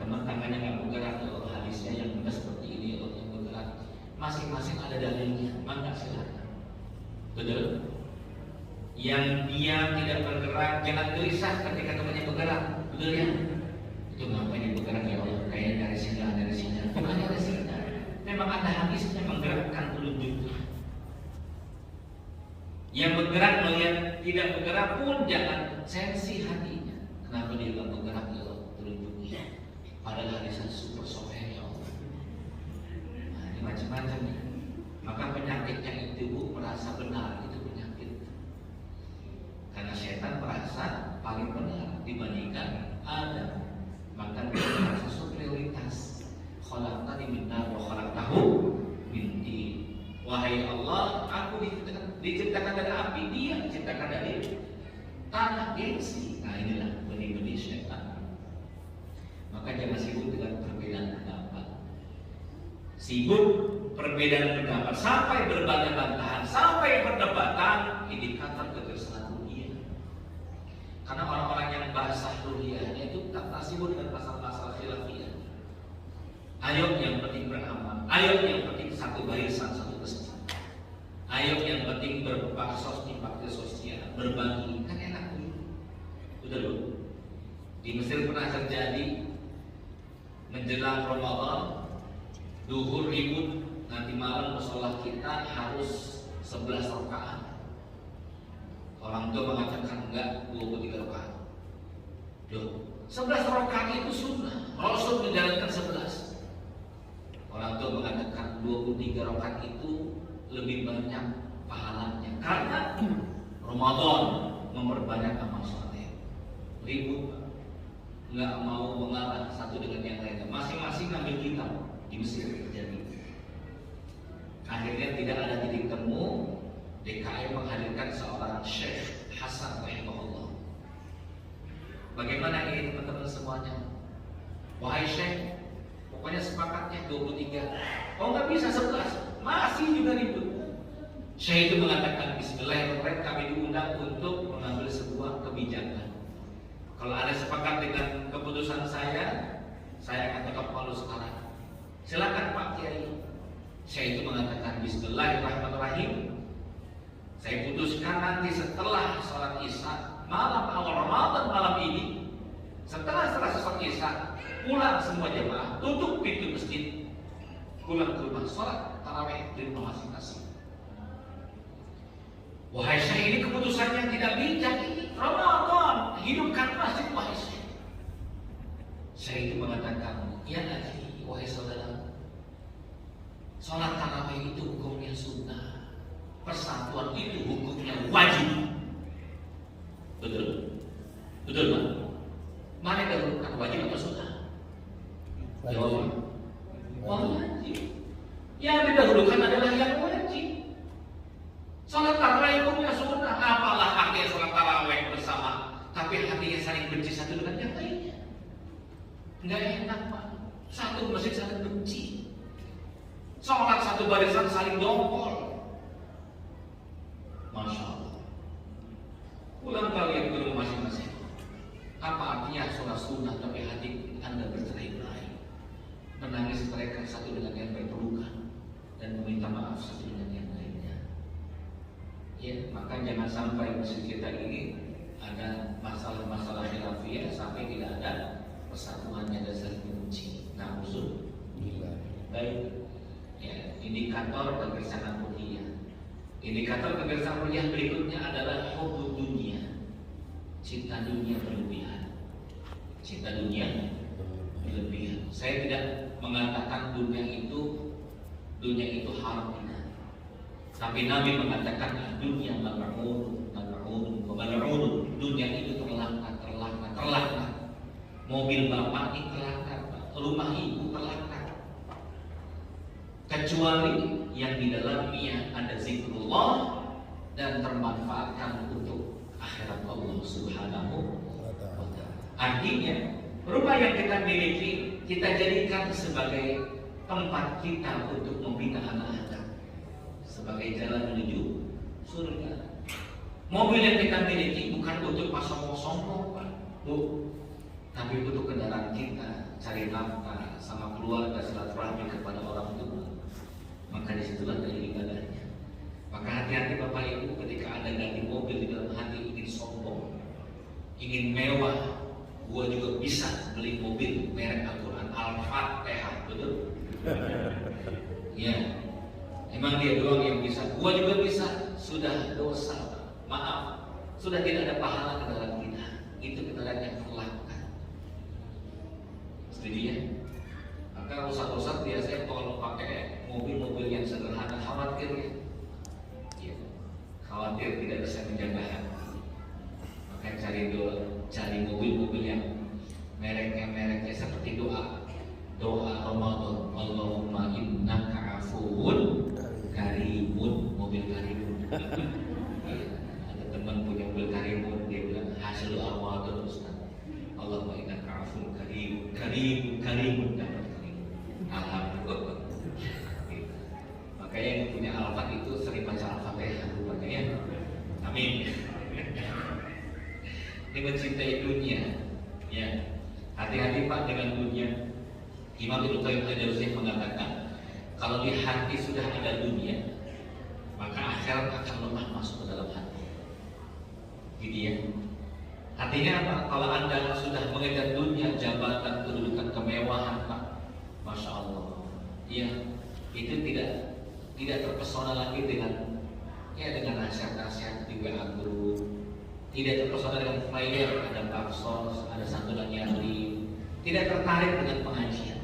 teman tangannya nggak bergerak, kalau hadisnya yang benar seperti ini, kalau yang bergerak, masing-masing ada dalilnya, maka silakan. Betul? Yang diam tidak bergerak, jangan gelisah ketika temannya bergerak, betul ya? Itu ngapain yang bergerak ya Allah? Kayaknya dari sini, dari sini, bukan dari sini. Memang ada hadisnya menggerakkan telunjuk. Yang bergerak melihat tidak bergerak pun jangan sensi hatinya. Kenapa dia nggak bergerak ya Allah? Telunjuknya. Padahal hadisnya super soheh ya Allah. Nah ini macam-macam nih. Maka penyakitnya itu bu merasa benar, itu penyakit. Karena setan merasa paling benar dibandingkan Adam. Maka dia merasa superioritas. Khalaqtani min nar wa khalaqtahu min tin. Wahai Allah, aku diciptakan dari api, dia diciptakan dari tanah, gengsi. Nah inilah benih-benih setan. Maka jangan sibuk dengan perbedaan pendapat. Sibuk perbedaan pendapat sampai berbantah-bantahan, sampai perdebatan, indikator kegersangan ruhiyah. Karena orang-orang yang basah ruhiyahnya itu tak sibuk dengan masalah-masalah khilafiyah. Ayo yang penting beramal, ayo yang penting satu barisan, satu masjid. Ayo yang penting berbaksos di bakti sosial, berbagi, kan enak dulu. Udah loh. Di Mesir pernah terjadi menjelang Ramadan, duhur ribut, nanti malam musola kita harus 11 rakaat. Orang tua mengatakan enggak, 23 rakaat. Loh, 11 rakaat itu sunnah. Rasul menjalankan 11. Orang tua mengatakan 23 rakaat itu lebih banyak pahalanya karena Ramadan memperbanyak amal soleh. Ribut, nggak mau mengalah satu dengan yang lainnya, masing-masing ngambil kitab di Mesir terjadi. Akhirnya tidak ada titik temu. DKI menghadirkan seorang Syekh Hasan rahimahullah. Bagaimana ini teman-teman semuanya? Wahai Syekh, pokoknya sepakatnya 23. Oh nggak bisa 11, masih juga ribut. Syekh itu mengatakan bismillahirrahmanirrahim, kami diundang untuk mengambil sebuah kebijakan. Kalau ada sepakat dengan keputusan saya akan tetap follow sekarang. Silakan Pak Kiai. Syekh itu mengatakan bismillahirrahmanirrahim. Saya putuskan nanti setelah sholat isya malam awal Ramadan malam ini, setelah sholat isya pulang semua jemaah, tutup pintu masjid, pulang ke rumah, sholat tarawih di rumah masing-masing. Wahai Syekh, ini keputusan yang tidak bijak ini. Ramadan, hidupkan masjid wahai Syekh. Syekh itu mengatakan, ya Nabi, wahai saudara, sholat tarawih itu hukumnya sunnah. Persatuan itu hukumnya wajib. Betul? Betul Pak? Mana yang dahulukan, wajib atau sunnah? Jawab. Wajib. Yang didahulukan adalah yang wajib. Salat tarawih hukumnya sunnah. Apalah artinya salat tarawih bersama, tapi hatinya saling benci satu dengan yang lainnya. Enggak enak Pak. Satu masjid saling benci. Salat satu barisan saling dongkol. Masya Allah. Pulang kalian ke rumah masing-masing. Apa artinya sholat sunnah tapi hati Anda bercerai-berai, menangis mereka satu dengan yang berpelukan dan meminta maaf satu dengan yang lainnya. Ya, maka jangan sampai masjid kita ini ada masalah-masalah khilafiyah sampai tidak ada persatuannya dan saling membenci. Nah, usul baik. Ya, indikator kegelisahan ruhiyah. Indikator kegelisahan ruhiyah berikutnya adalah hubbu dunia, cinta dunia berlebihan. Cinta dunia berlebihan. Saya tidak mengatakan dunia itu haram tidak. Tapi Nabi mengatakan dunia mal'un, dunia itu terlaknat. Mobil bapak ini terlaknat, rumah ibu terlaknat. Kecuali yang di dalamnya ada zikrullah dan termanfaatkan untuk akhirat Allah Subhanahu wa ta'ala. Artinya, rumah yang kita miliki kita jadikan sebagai tempat kita untuk membina anak-anak, sebagai jalan menuju surga. Mobil yang kita miliki bukan untuk sombong-sombong, Pak, Bu, tapi untuk kendaraan kita, cari nafkah sama keluarga, silaturahmi kepada orang tua. Maka disitulah dari ibadahnya. Maka hati-hati Bapak Ibu ketika Anda ganti mobil di dalam hati ingin sombong, ingin mewah. Gua juga bisa beli mobil merek Al-Quran Al-Fatihah, betul? Ya, emang dia doang yang bisa. Gua juga bisa. Sudah dosa, maaf, sudah tidak ada pahala ke dalam kita. Itu kita lihat yang terlakukan. Setuju ya? Maka ustaz-ustaz biasanya kalau pakai mobil-mobil yang sederhana khawatir ya, khawatir tidak bisa menjaga hati. Maka cari mobil-mobil yang mereknya seperti doa Ramadan, Allahumma innaka afuwun karimun, mobil karimun. Ada teman punya mobil karimun, dia bilang hasil Ramadan Ustaz, Allahumma innaka afuwun karimun dapat karimun. Alhamdulillah. Makanya yang punya Al-Fat itu sering baca Al-Fatihah rupanya ya. Amin. Ini mencintai dunia. Ya, hati-hati Pak dengan dunia. Imam Ibnu Qayyim al-Jauziyah mengatakan, Kalau di hati sudah ada dunia, maka akhirat akan lemah masuk ke dalam hati. Gitu ya. Artinya apa? Kalau Anda sudah mengejar dunia, jabatan, kedudukan, kemewahan, Pak, Masya Allah, ya, itu tidak terpesona lagi dengan nasihat-nasihat di WA group, tidak terpesona dengan flyer, ada baksos, ada santunan yatim, tidak tertarik dengan pengajian.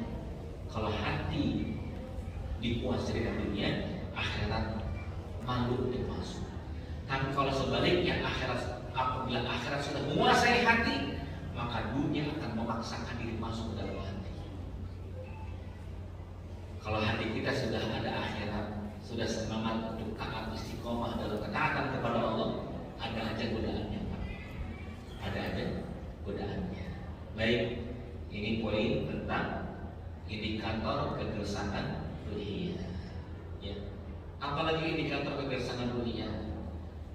Kalau hati dikuasai dengan dunia, akhirat malu untuk masuk. Tapi kalau sebaliknya, apabila akhirat sudah menguasai hati, maka dunia akan memaksakan diri masuk ke dalam hati. Kalau hati kita sudah ada akhirat, sudah semangat untuk taat istiqomah dalam ketaatan kepada Allah, ada aja godaannya, Pak. Ada aja godaannya. Baik, ini poin tentang indikator kegelisahan dunia. Ya. Apalagi indikator kegelisahan dunia,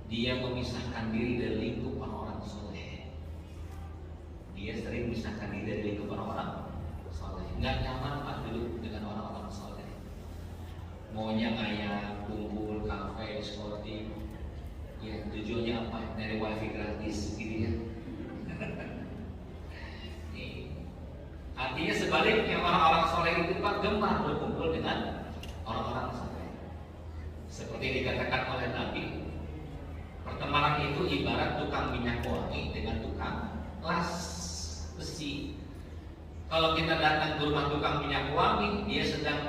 dia memisahkan diri dari lingkup orang-orang soleh. Dia sering memisahkan diri dari lingkup orang-orang soleh. Nggak nyaman Pak duduk dengan orang-orang soleh. Maunya kayak kumpul, kafe, diskotik. Ya, tujuannya apa? Dari wifi gratis, gitu ya. Artinya sebaliknya, orang-orang soleh itu Pak gemar berkumpul dengan orang-orang soleh. Seperti dikatakan oleh Nabi, pertemanan itu ibarat tukang minyak wangi dengan tukang las besi. Kalau kita datang ke rumah tukang minyak wangi, dia sedang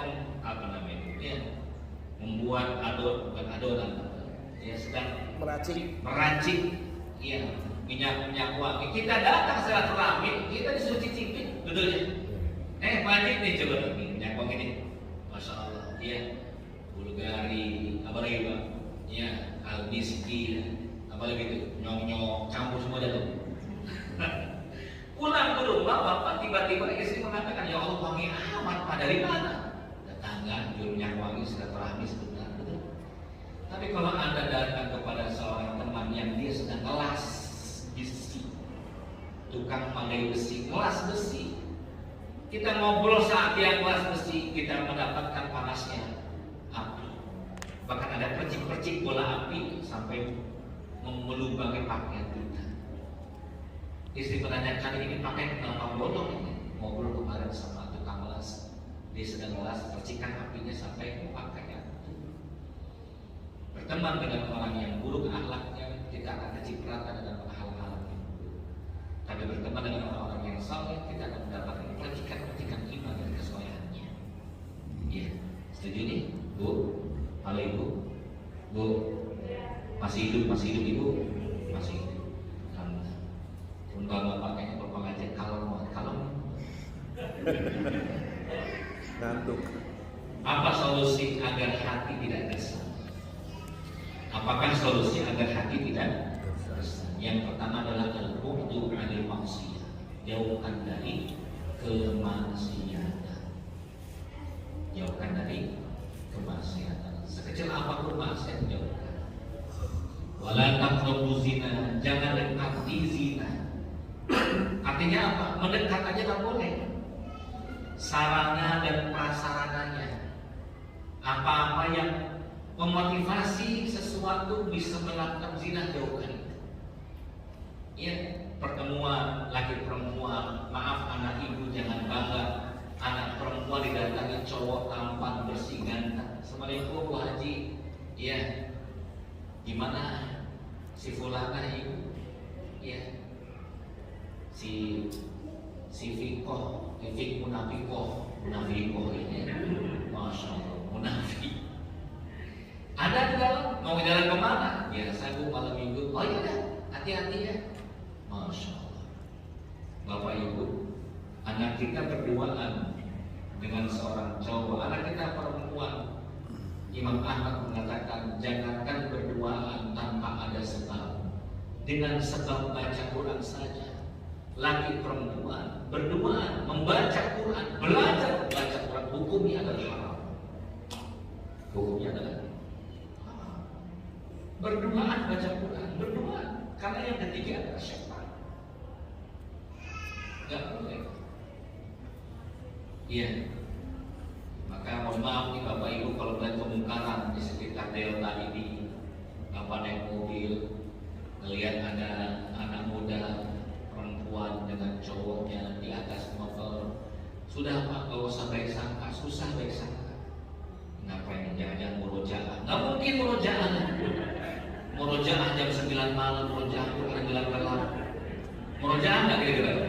membuat adonan. Dia sedang meracik, ya, minyak wangi. Kita datang silaturahmi, kita disuruh cicipin, betulnya. Wajib nih coba minyak wangi ini, Masya Allah. Ya, Bulgari, apa lagi Pak? Ya, almiski, apa lagi itu? Nyong-nyong, campur semua jatuh. Pulang ke rumah, Bapak tiba-tiba istri mengatakan, ya Allah, wangi amat Pak, dari mana? Tetangga jual minyak wangi silaturahmi sebentar, betul. Tapi kalau Anda datang kepada seorang teman yang dia sedang ngelas besi, tukang pandai besi, ngelas besi, kita ngobrol saat dia ngelas besi, kita mendapatkan panasnya api. Bahkan ada percik-percik bola api sampai melubangi pakaian kita. Istri menanyakan, ini pakai kenapa bolong ini? Ngobrol kemarin sama tukang ngelas, dia sedang ngelas, percikan apinya sampai ke pakaian. Berteman dengan orang yang buruk akhlaknya, kita akan kecipratan dengan hal-hal yang buruk. Tapi berteman dengan orang-orang yang saleh, kita akan mendapatkan percikan-percikan iman dan kesolehannya. Iya, setuju nih, Bu? Halo Ibu? Bu? Masih hidup Ibu? Masih hidup. Alhamdulillah. Kalau Bapak kayaknya berpengajian kalau ngantuk. Apa solusi agar hati tidak gersang? Apakah solusi agar hati tidak gersang? Yang pertama adalah al-bu'du 'anil ma'siyah. Jauhkan dari kemaksiatan. Jauhkan dari kemaksiatan. Sekecil apapun maksiat jauhkan. Wala taqrabu zina, jangan dekati zina. Artinya apa? Mendekat aja tak boleh. Sarana dan prasarananya, apa-apa yang memotivasi sesuatu bisa melakukan zina, jauhkan. Ya, pertemuan laki perempuan, maaf anak ibu jangan bangga anak perempuan didatangi cowok tampan bersih ganteng. Assalamualaikum Bu Haji. Ya, gimana si fulana ibu? Ya, si Fikoh, munafikoh ini, Masya Allah, munafik. Ada di dalam, mau jalan kemana? Biasa Bu malam minggu. Oh iya, hati-hati ya. Masya Allah. Bapak Ibu, anak kita berduaan dengan seorang cowok, anak kita perempuan. Imam Ahmad mengatakan, jangankan berduaan tanpa ada sebab, dengan sebab baca Quran saja. Laki perempuan berduaan, membaca Quran, belajar membaca Quran, hukumnya adalah haram. Hukumnya adalah haram. Berduaan baca Quran, berduaan, karena yang ketiga adalah syaitan. Gak boleh. Iya. Maka mau mohon maaf nih Bapak Ibu kalau melihat kemungkaran di sekitar Delta ini. Bapak naik mobil, melihat ada anak muda, perempuan dengan cowoknya di atas motor. Sudah Pak, gak usah baik sangka, susah baik sangka. Ngapain jangan-jangan murojaah? Gak mungkin murojaah. Murojaah jam 9 malam, murojaah bukan gelap-gelap. Murojaah nggak kira-kira?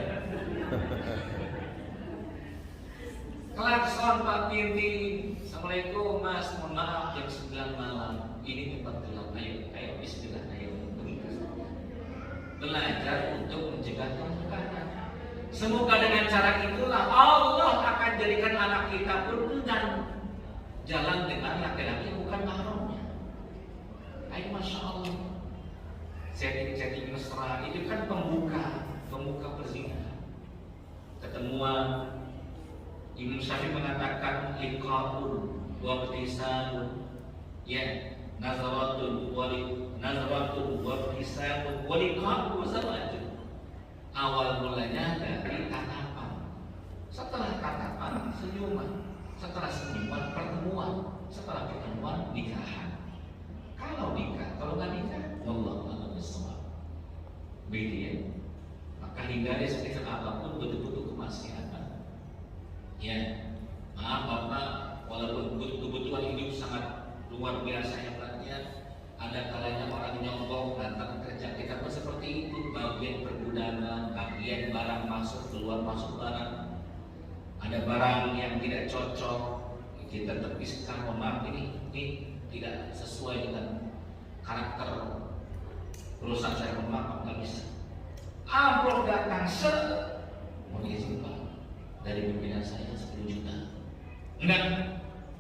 Klakson Pak Pinti, Assalamualaikum Mas, mohon maaf jam 9 malam. Ini tempat gelap. Ayo bismillah, ayo. Belajar untuk mencegah kemungkaran. Semoga dengan cara itulah Allah akan jadikan anak kita berkenan jalan dengan laki-laki bukan mahramnya. Ayo Masya Allah. Setting mesra itu kan pembuka perzinahan. Ketemuan. Imam Syafi'i mengatakan liqa'un wa ibtisamun, ya, nazaratun wa ibtisamun wa liqa'un wa zawajun. Awal mulanya dari tatapan, setelah tatapan senyuman, setelah senyuman pertemuan, setelah pertemuan nikahan. Kalau nikah, kalau nggak nikah, wallahu a'lam bishawab. Begitu ya. Maka hindari sekecil apapun bentuk-bentuk kemaksiatan. Ya, maaf Bapak, walaupun kebutuhan hidup sangat luar biasa hebatnya, ada kalanya orang nyongkok datang kerja kita pun seperti itu, bagian pergudangan, bagian barang masuk keluar masuk barang. Ada barang yang tidak cocok, kita terpisahkan, mohon maaf ini tidak sesuai dengan karakter perusahaan saya, mohon maaf nggak bisa. Amplop datang mau diizin Pak dari pimpinan saya 10 juta. Enggak,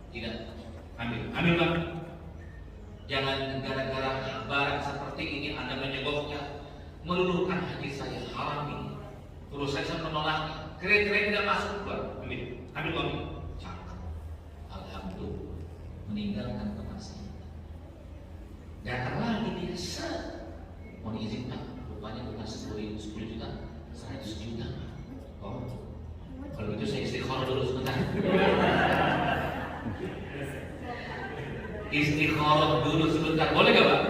tidak. Ambil Bang. Jangan gara-gara barang seperti ini Anda menyogoknya, meluluhkan hati saya, haram ini. Terus saya menolaknya. Kira-kira tidak masuk Bang. Ambil Bang. Cakep. Alhamdulillah. Meninggalkan kemaksiatan. Datang lagi dia mau diizin Pak. Rupanya bukan 10 juta, 100 juta. Oh. Kalau itu saya istikharah dulu sebentar. Istikharah dulu sebentar, boleh gak Pak?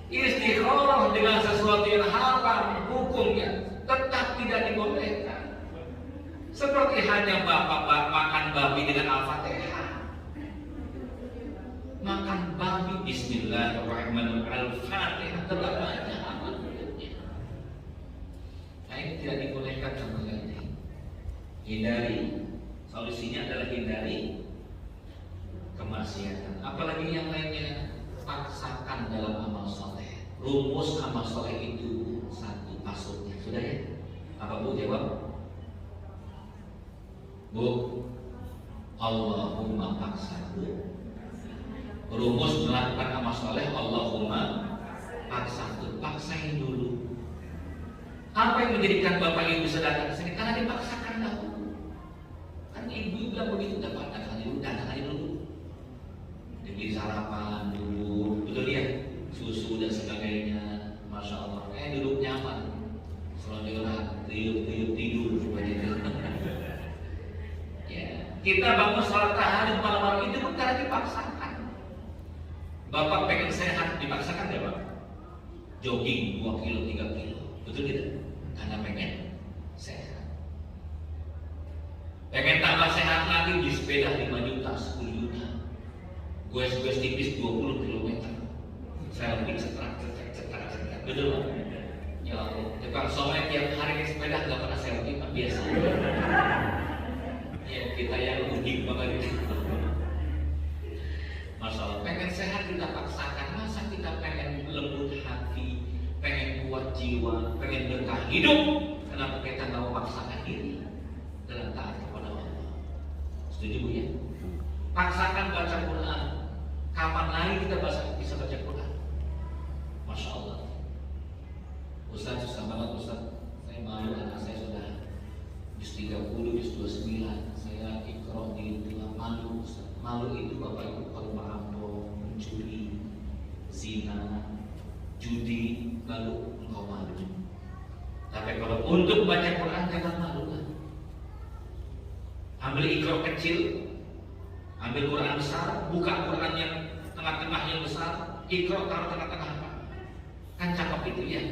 Istikharah dengan sesuatu yang haram hukumnya tetap tidak dibolehkan. Seperti hanya Bapak makan babi dengan Al-Fatihah. Makan babi Bismillahirrahmanirrahim, Al-Fatihah tetap banyak. Ini tidak dibolehkan sama sekali. Hindari. Solusinya adalah hindari kemaksiatan. Apalagi yang lainnya, paksakan dalam amal soleh. Rumus amal soleh itu satu maksudnya. Sudah ya? Apa Bu jawab? Bu, Allahumma paksaku. Rumus melakukan amal soleh, Allahumma paksaku. Paksain dulu. Apa yang menjadikan Bapak Ibu bisa datang ke sini? Karena dipaksakan dahulu. Kan Ibu bilang begitu, datang aja dulu. Dibeli sarapan dulu, betul ya? Susu dan sebagainya, Masya Allah. Duduk nyaman, selonjoran, tidur supaya ya. Kita bangun sholat tahajud malam-malam itu pun karena dipaksakan. Bapak pengen sehat, dipaksakan ya Pak? Jogging 2 kilo, 3 kilo, betul tidak? Karena pengen sehat. Pengen tambah sehat lagi, di sepeda 5 juta, 10 juta. Goes tipis 20 km. Selfie cetak. Betul Pak? Ya Allah, tukang somai tiap hari naik sepeda gak pernah selfie Pak, biasa. Ya kita yang unik banget itu. Masalah pengen sehat kita paksakan, masa kita pengen lembut hati, pengen kuat jiwa, pengen berkah hidup, kenapa kita nggak memaksakan diri dalam taat kepada Allah? Setuju Bu ya? Paksakan baca Quran. Kapan lagi kita bisa baca Quran? Masya Allah. Ustaz susah banget Ustaz. Saya malu, anak saya sudah juz 30, juz 29. Saya ikro di malu Ustaz. Malu itu Bapak Ibu kalau merampok, mencuri, zina, judi, lalu engkau malu. Tapi kalau untuk baca Quran jangan malu lah. Ambil Iqra kecil, ambil Quran besar, buka Quran yang tengah-tengah yang besar, Iqra taruh tengah-tengah apa? Kan cakep itu ya.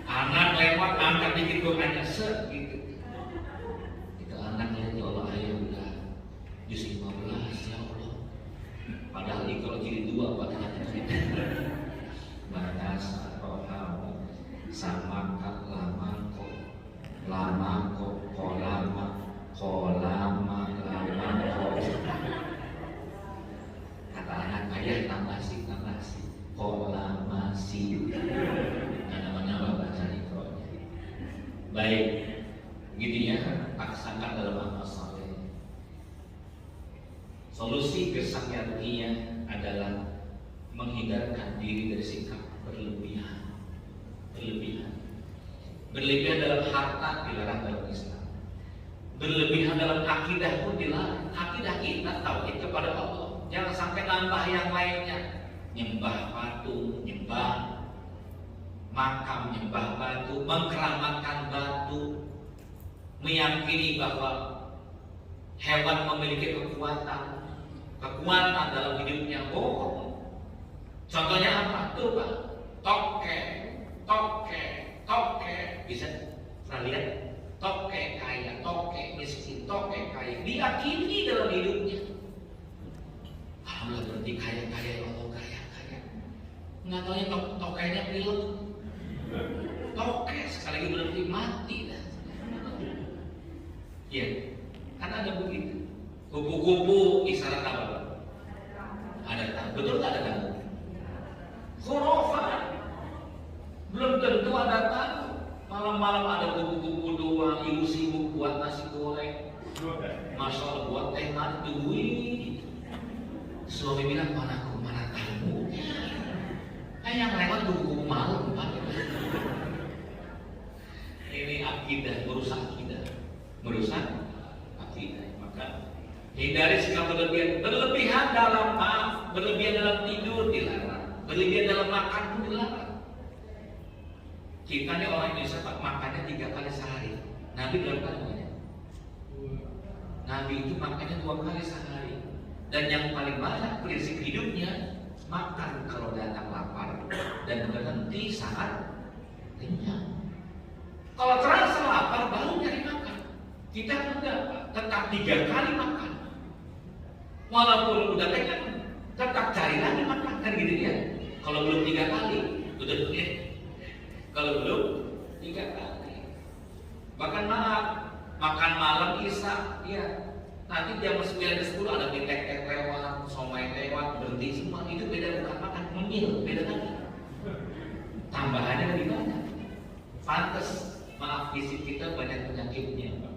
Anak lewat angkat dikit Qurannya gitu. Itu anak lihat, ya Allah, ayo udah juz 15 ya Allah. Padahal Iqra jilid 2 Pak. Bahasa rohama sama kak lama kok kolama kata anak ayah tambah sih kolama sih. Namanya baca Iqra-nya. Baik, gitu ya, paksakan dalam amal saleh. Solusi gesaknya dunia adalah menghindarkan diri dari sikap berlebihan. Berlebihan dalam harta dilarang dalam Islam. Berlebihan dalam akidah pun dilarang. Akidah kita tauhid kepada Allah. Jangan sampai nambah yang lainnya. Nyembah patung, nyembah makam, nyembah batu, mengkeramatkan batu, meyakini bahwa hewan memiliki kekuatan dalam hidupnya. Bohong. Contohnya apa? Tuh Pak, tokek. Bisa pernah lihat? Tokek kaya, tokek miskin, tokek kaya. Diyakini dalam hidupnya. Alhamdulillah berarti kaya, Allah kaya. Nggak taunya tokeknya pilek. Tokek sekali lagi berarti mati dah. Iya, kan ada begitu. Kupu-kupu isyarat apa? Ada tamu. Betul nggak ada tamu? Khurafat. Belum tentu ada tamu. Malam-malam ada kupu-kupu doang, ibu sibuk buat nasi goreng, Masya Allah buat teh manis, duit. Suami bilang, mana tamu? Yang lewat kupu-kupu malam Pak. Ini akidah, merusak akidah. Maka hindari sikap berlebihan dalam maaf, berlebihan dalam tidur dilarang, berlebihan dalam makan pun dilarang. Kita nih orang Indonesia Pak, makannya 3 kali sehari. Nabi berapa kali makannya? Nabi itu makannya 2 kali sehari. Dan yang paling banyak prinsip hidupnya makan kalau datang lapar dan berhenti saat kenyang. Kalau terasa lapar baru nyari makan. Kita enggak Pak, tetap 3 kali makan. Walaupun udah kenyang, tetap cari lagi makan, kan gitu ya. Kalau belum 3 kali, udah ya. Kalau belum 3 kali. Bahkan makan malam Isya, ya. Nanti jam 9-10 ada tek lewat, somai lewat, berhenti semua. Itu beda, bukan makan, ngemil, beda lagi. Tambahannya lebih banyak. Pantes, maaf, fisik kita banyak penyakitnya Pak.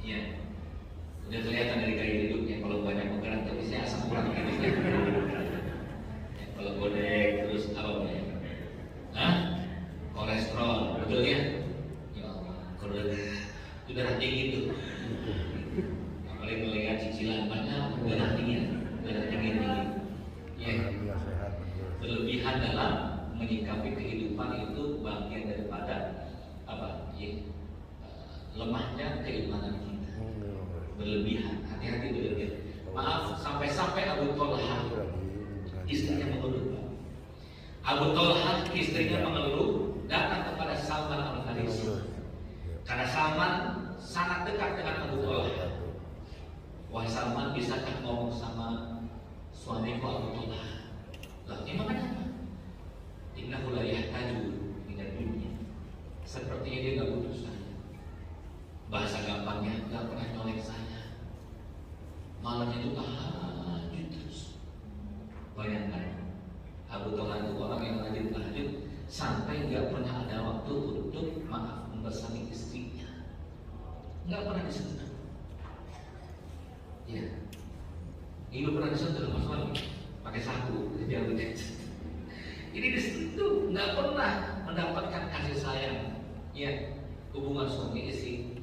Iya. Udah kelihatan dari gaya hidupnya. Kalau banyak makanan tapi saya asam kurang gitu. Kalau bodek terus apa ya? Kolesterol, betul ya? Ya Allah, kalau udah darah tinggi itu. Apalagi melihat cicilan banyak, darah tinggi. Ya. Berlebihan dalam menyikapi kehidupan itu bagian daripada apa? Ya, lemahnya keimanan kita. Berlebihan, hati-hati berlebihan. Maaf, sampai-sampai Abu Thalhah istrinya mengeluh. Abu Thalhah istrinya mengeluh, datang kepada Salman Al-Farisi. Karena Salman sangat dekat dengan Abu Thalhah. Wahai Salman, bisakah ngomong sama suamiku Abu Thalhah? Lah, emang kenapa? Innahu la yahtaju minad dunya. Sepertinya dia gak butuh saya. Bahasa gampangnya, gak pernah nyolek saya. Malamnya itu tahajud terus. Bayangkan, Abu Thalhah itu orang yang rajin tahajud sampai gak pernah ada waktu untuk membesarkan istrinya. Gak pernah disentuh. Ya, ibu pernah disentuh sama suami pakai sapu, jauh. Ini disentuh, nggak pernah mendapatkan kasih sayang. Ya, hubungan suami istri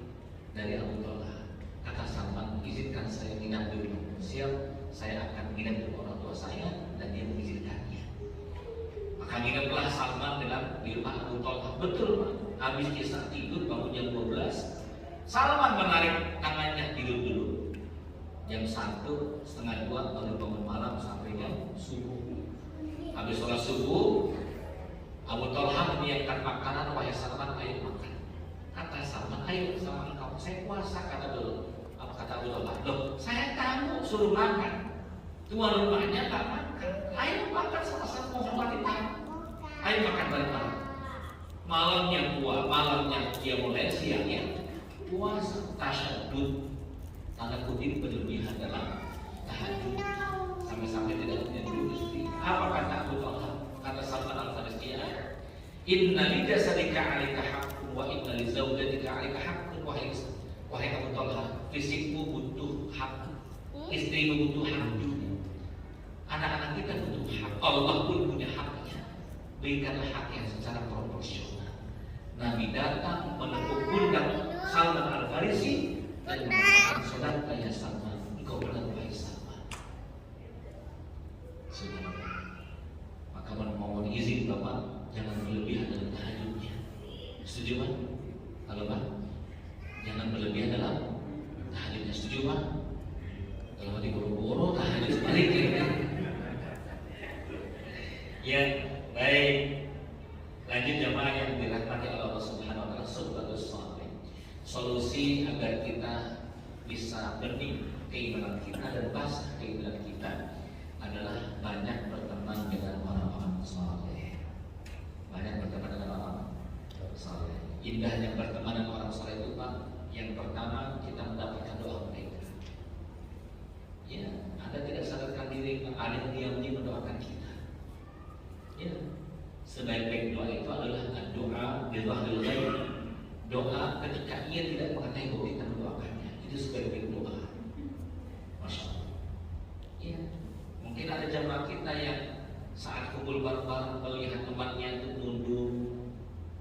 dari Abu Thalhah. Kata Salman, izinkan saya nginap dulu. Siap, saya akan nginap dulu orang tua saya dan dia mengizinkannya. Maka nginaplah Salman di rumah Abu Thalhah. Betul Pak, habis kisah tidur bangun jam 12, Salman menarik tangannya, tidur dulu. Jam 1:30 baru bangun malam sampai jam subuh. Habis sholat subuh, Abu Talha menyiapkan makanan. Wahai Salman, ayo makan. Kata Salman, ayo sama engkau, saya puasa. Kata Abu Talha, loh saya tamu suruh makan, tuan rumahnya tak makan. Ayo makan sama-sama, menghormati tamu. Ayo makan bareng-bareng. Malamnya dia mulai, siangnya puasa tasyadud, tanda kutip berlebihan dalam tahajud, sampai-sampai tidak punya dulu istri. Apa kata Abu Talha? Kata Salman Al-Farisi, inna li jasadika 'alaika haqqun wa inna li zawjatika 'alaika haqqun. Wahai Abu Talha, fisikmu butuh hak, istrimu butuh hak juga, anak-anak kita butuh hak, Allah pun punya haknya. Berikanlah hak yang secara proporsional. Nabi datang menepuk pundak Salman Al-Farisi dan mengatakan, saudara ya Salman, engkau benar wahai Salman. Maka mohon izin Bapak, jangan berlebihan dalam tahajudnya. Setuju Pak? Halo Pak? Jangan berlebihan dalam tahajudnya. Setuju Pak? Kalau mati buru-buru tahajud sebaliknya. Ya, baik. Lanjut jamaah yang dirahmati Allah Subhanahu wa taala, subhatus salih. Solusi agar kita bisa bening keimanan kita dan basah keimanan kita adalah banyak berteman dengan orang-orang saleh. Banyak berteman dengan orang saleh. Indahnya berteman dengan orang saleh itu Pak, yang pertama kita mendapatkan doa mereka. Ya, Anda tidak sadarkan diri, ada yang diam-diam mendoakan kita. Ya, sebaik-baik doa itu adalah doa bidhahril ghaib. Doa ketika ia tidak mengetahui bahwa kita mendoakannya, itu sebaik-baik doa. Masya Allah. Ya, mungkin ada jamaah kita yang saat kumpul bareng-bareng melihat temannya itu nunduk,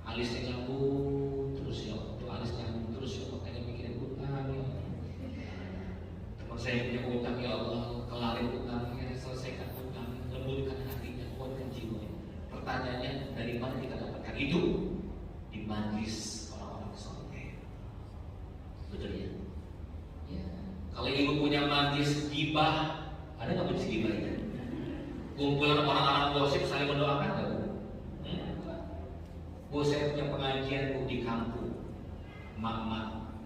alisnya nyambung terus ya, itu alis nyambung terus ya, makanya mikirin utang ya. Teman saya punya utang ya Allah, kelarin utangnya, selesaikan utang, lembutkan hatinya, kuatkan jiwanya. Pertanyaannya, dari mana kita dapatkan itu? Di majlis orang-orang saleh. Betul ya? Ya. Kalau ibu punya majlis gibah, ada nggak majlis gibah itu? Kumpulan orang-orang gosip saling mendoakan nggak? Bu, saya punya pengajian Bu di kampung, mak-mak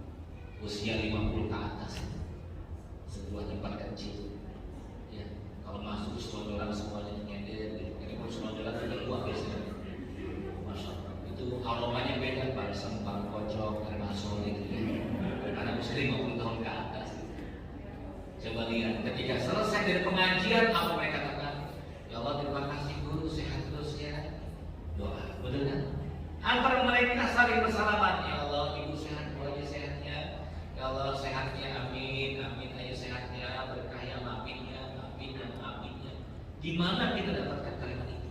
usia 50 ke atas, sebuah tempat kecil. Ya, kalau masuk selonjoran semuanya nyender, ini pun selonjoran sudah tua biasanya. Masya Allah, itu aromanya beda, balsam, bang kocok, dan masuk gitu ya. Karena usia 50 tahun ke atas. Coba lihat, ketika selesai dari pengajian, apa mereka katakan? Ya Allah, terima kasih guru, sehat terus ya. Doa, betul kan? Antara mereka saling bersalaman. Ya Allah, ibu sehat, aja sehatnya. Ya Allah, sehatnya, amin, amin, ayo sehatnya, berkah aminnya, aminnya, aminnya. Di mana kita dapatkan kalimat itu?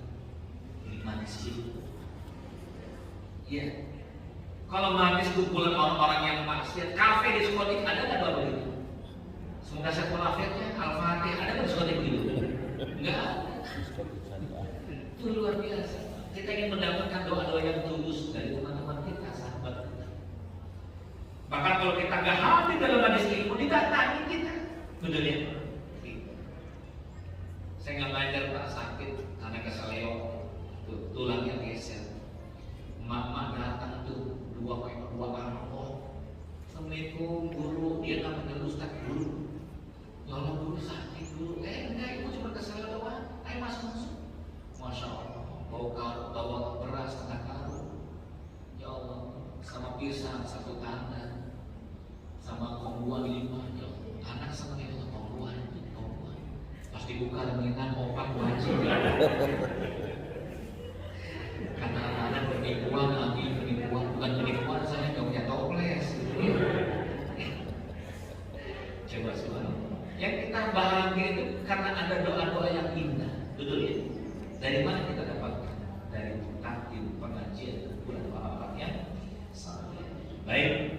Di majlis. Ya. Kalau majlis kumpulan orang-orang yang maksiat, kafe di sekolah ada nggak doa begitu? Semoga saya walafiatnya, Al-Fatihah, ada nggak di sekolah begitu? Enggak ada. Itu luar biasa. Kita ingin mendapatkan doa-doa yang tulus dari teman-teman kita, sahabat kita. Bahkan kalau kita nggak hadir dalam majlis ilmu, didatangi kita. Betul ya? Saya nggak ngajar Pak, sakit karena keseleo, tulangnya geser. Mak datang tuh dua angkot. Assalamualaikum guru, dia namanya Ustaz guru. Ya Allah guru sakit guru. Enggak, itu cuma keseleo doang. Ayo masuk. Masya Allah. Bawa beras setengah karung, ya Allah, sama pisang 1 tangan, sama kongguan 5, ya Allah. Anak sama itu kongguan. Pas dibuka ada mainan opak wajib. Karena anak penipuan, bukan penipuan, saya nggak punya toples. Coba subhanallah. Yang kita bahagia itu karena ada doa-doa yang indah, betul ya? Dari mana kita dapatkan? Dari takdim, pengajian, kumpulan orang-orang yang saleh. Baik,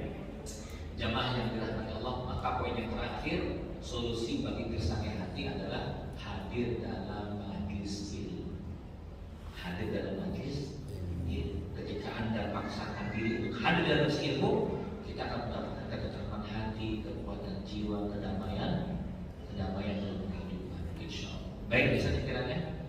jamaah yang dirahmati Allah, maka poin yang terakhir, solusi bagi gersangnya hati adalah hadir dalam majlis ilmu. Hadir dalam majlis ilmu. Ketika Anda paksakan diri untuk hadir dalam ilmu, kita akan mendapatkan hati, kekuatan jiwa, kedamaian dalam kehidupan. Insya Allah. Baik, bisa dikiranya.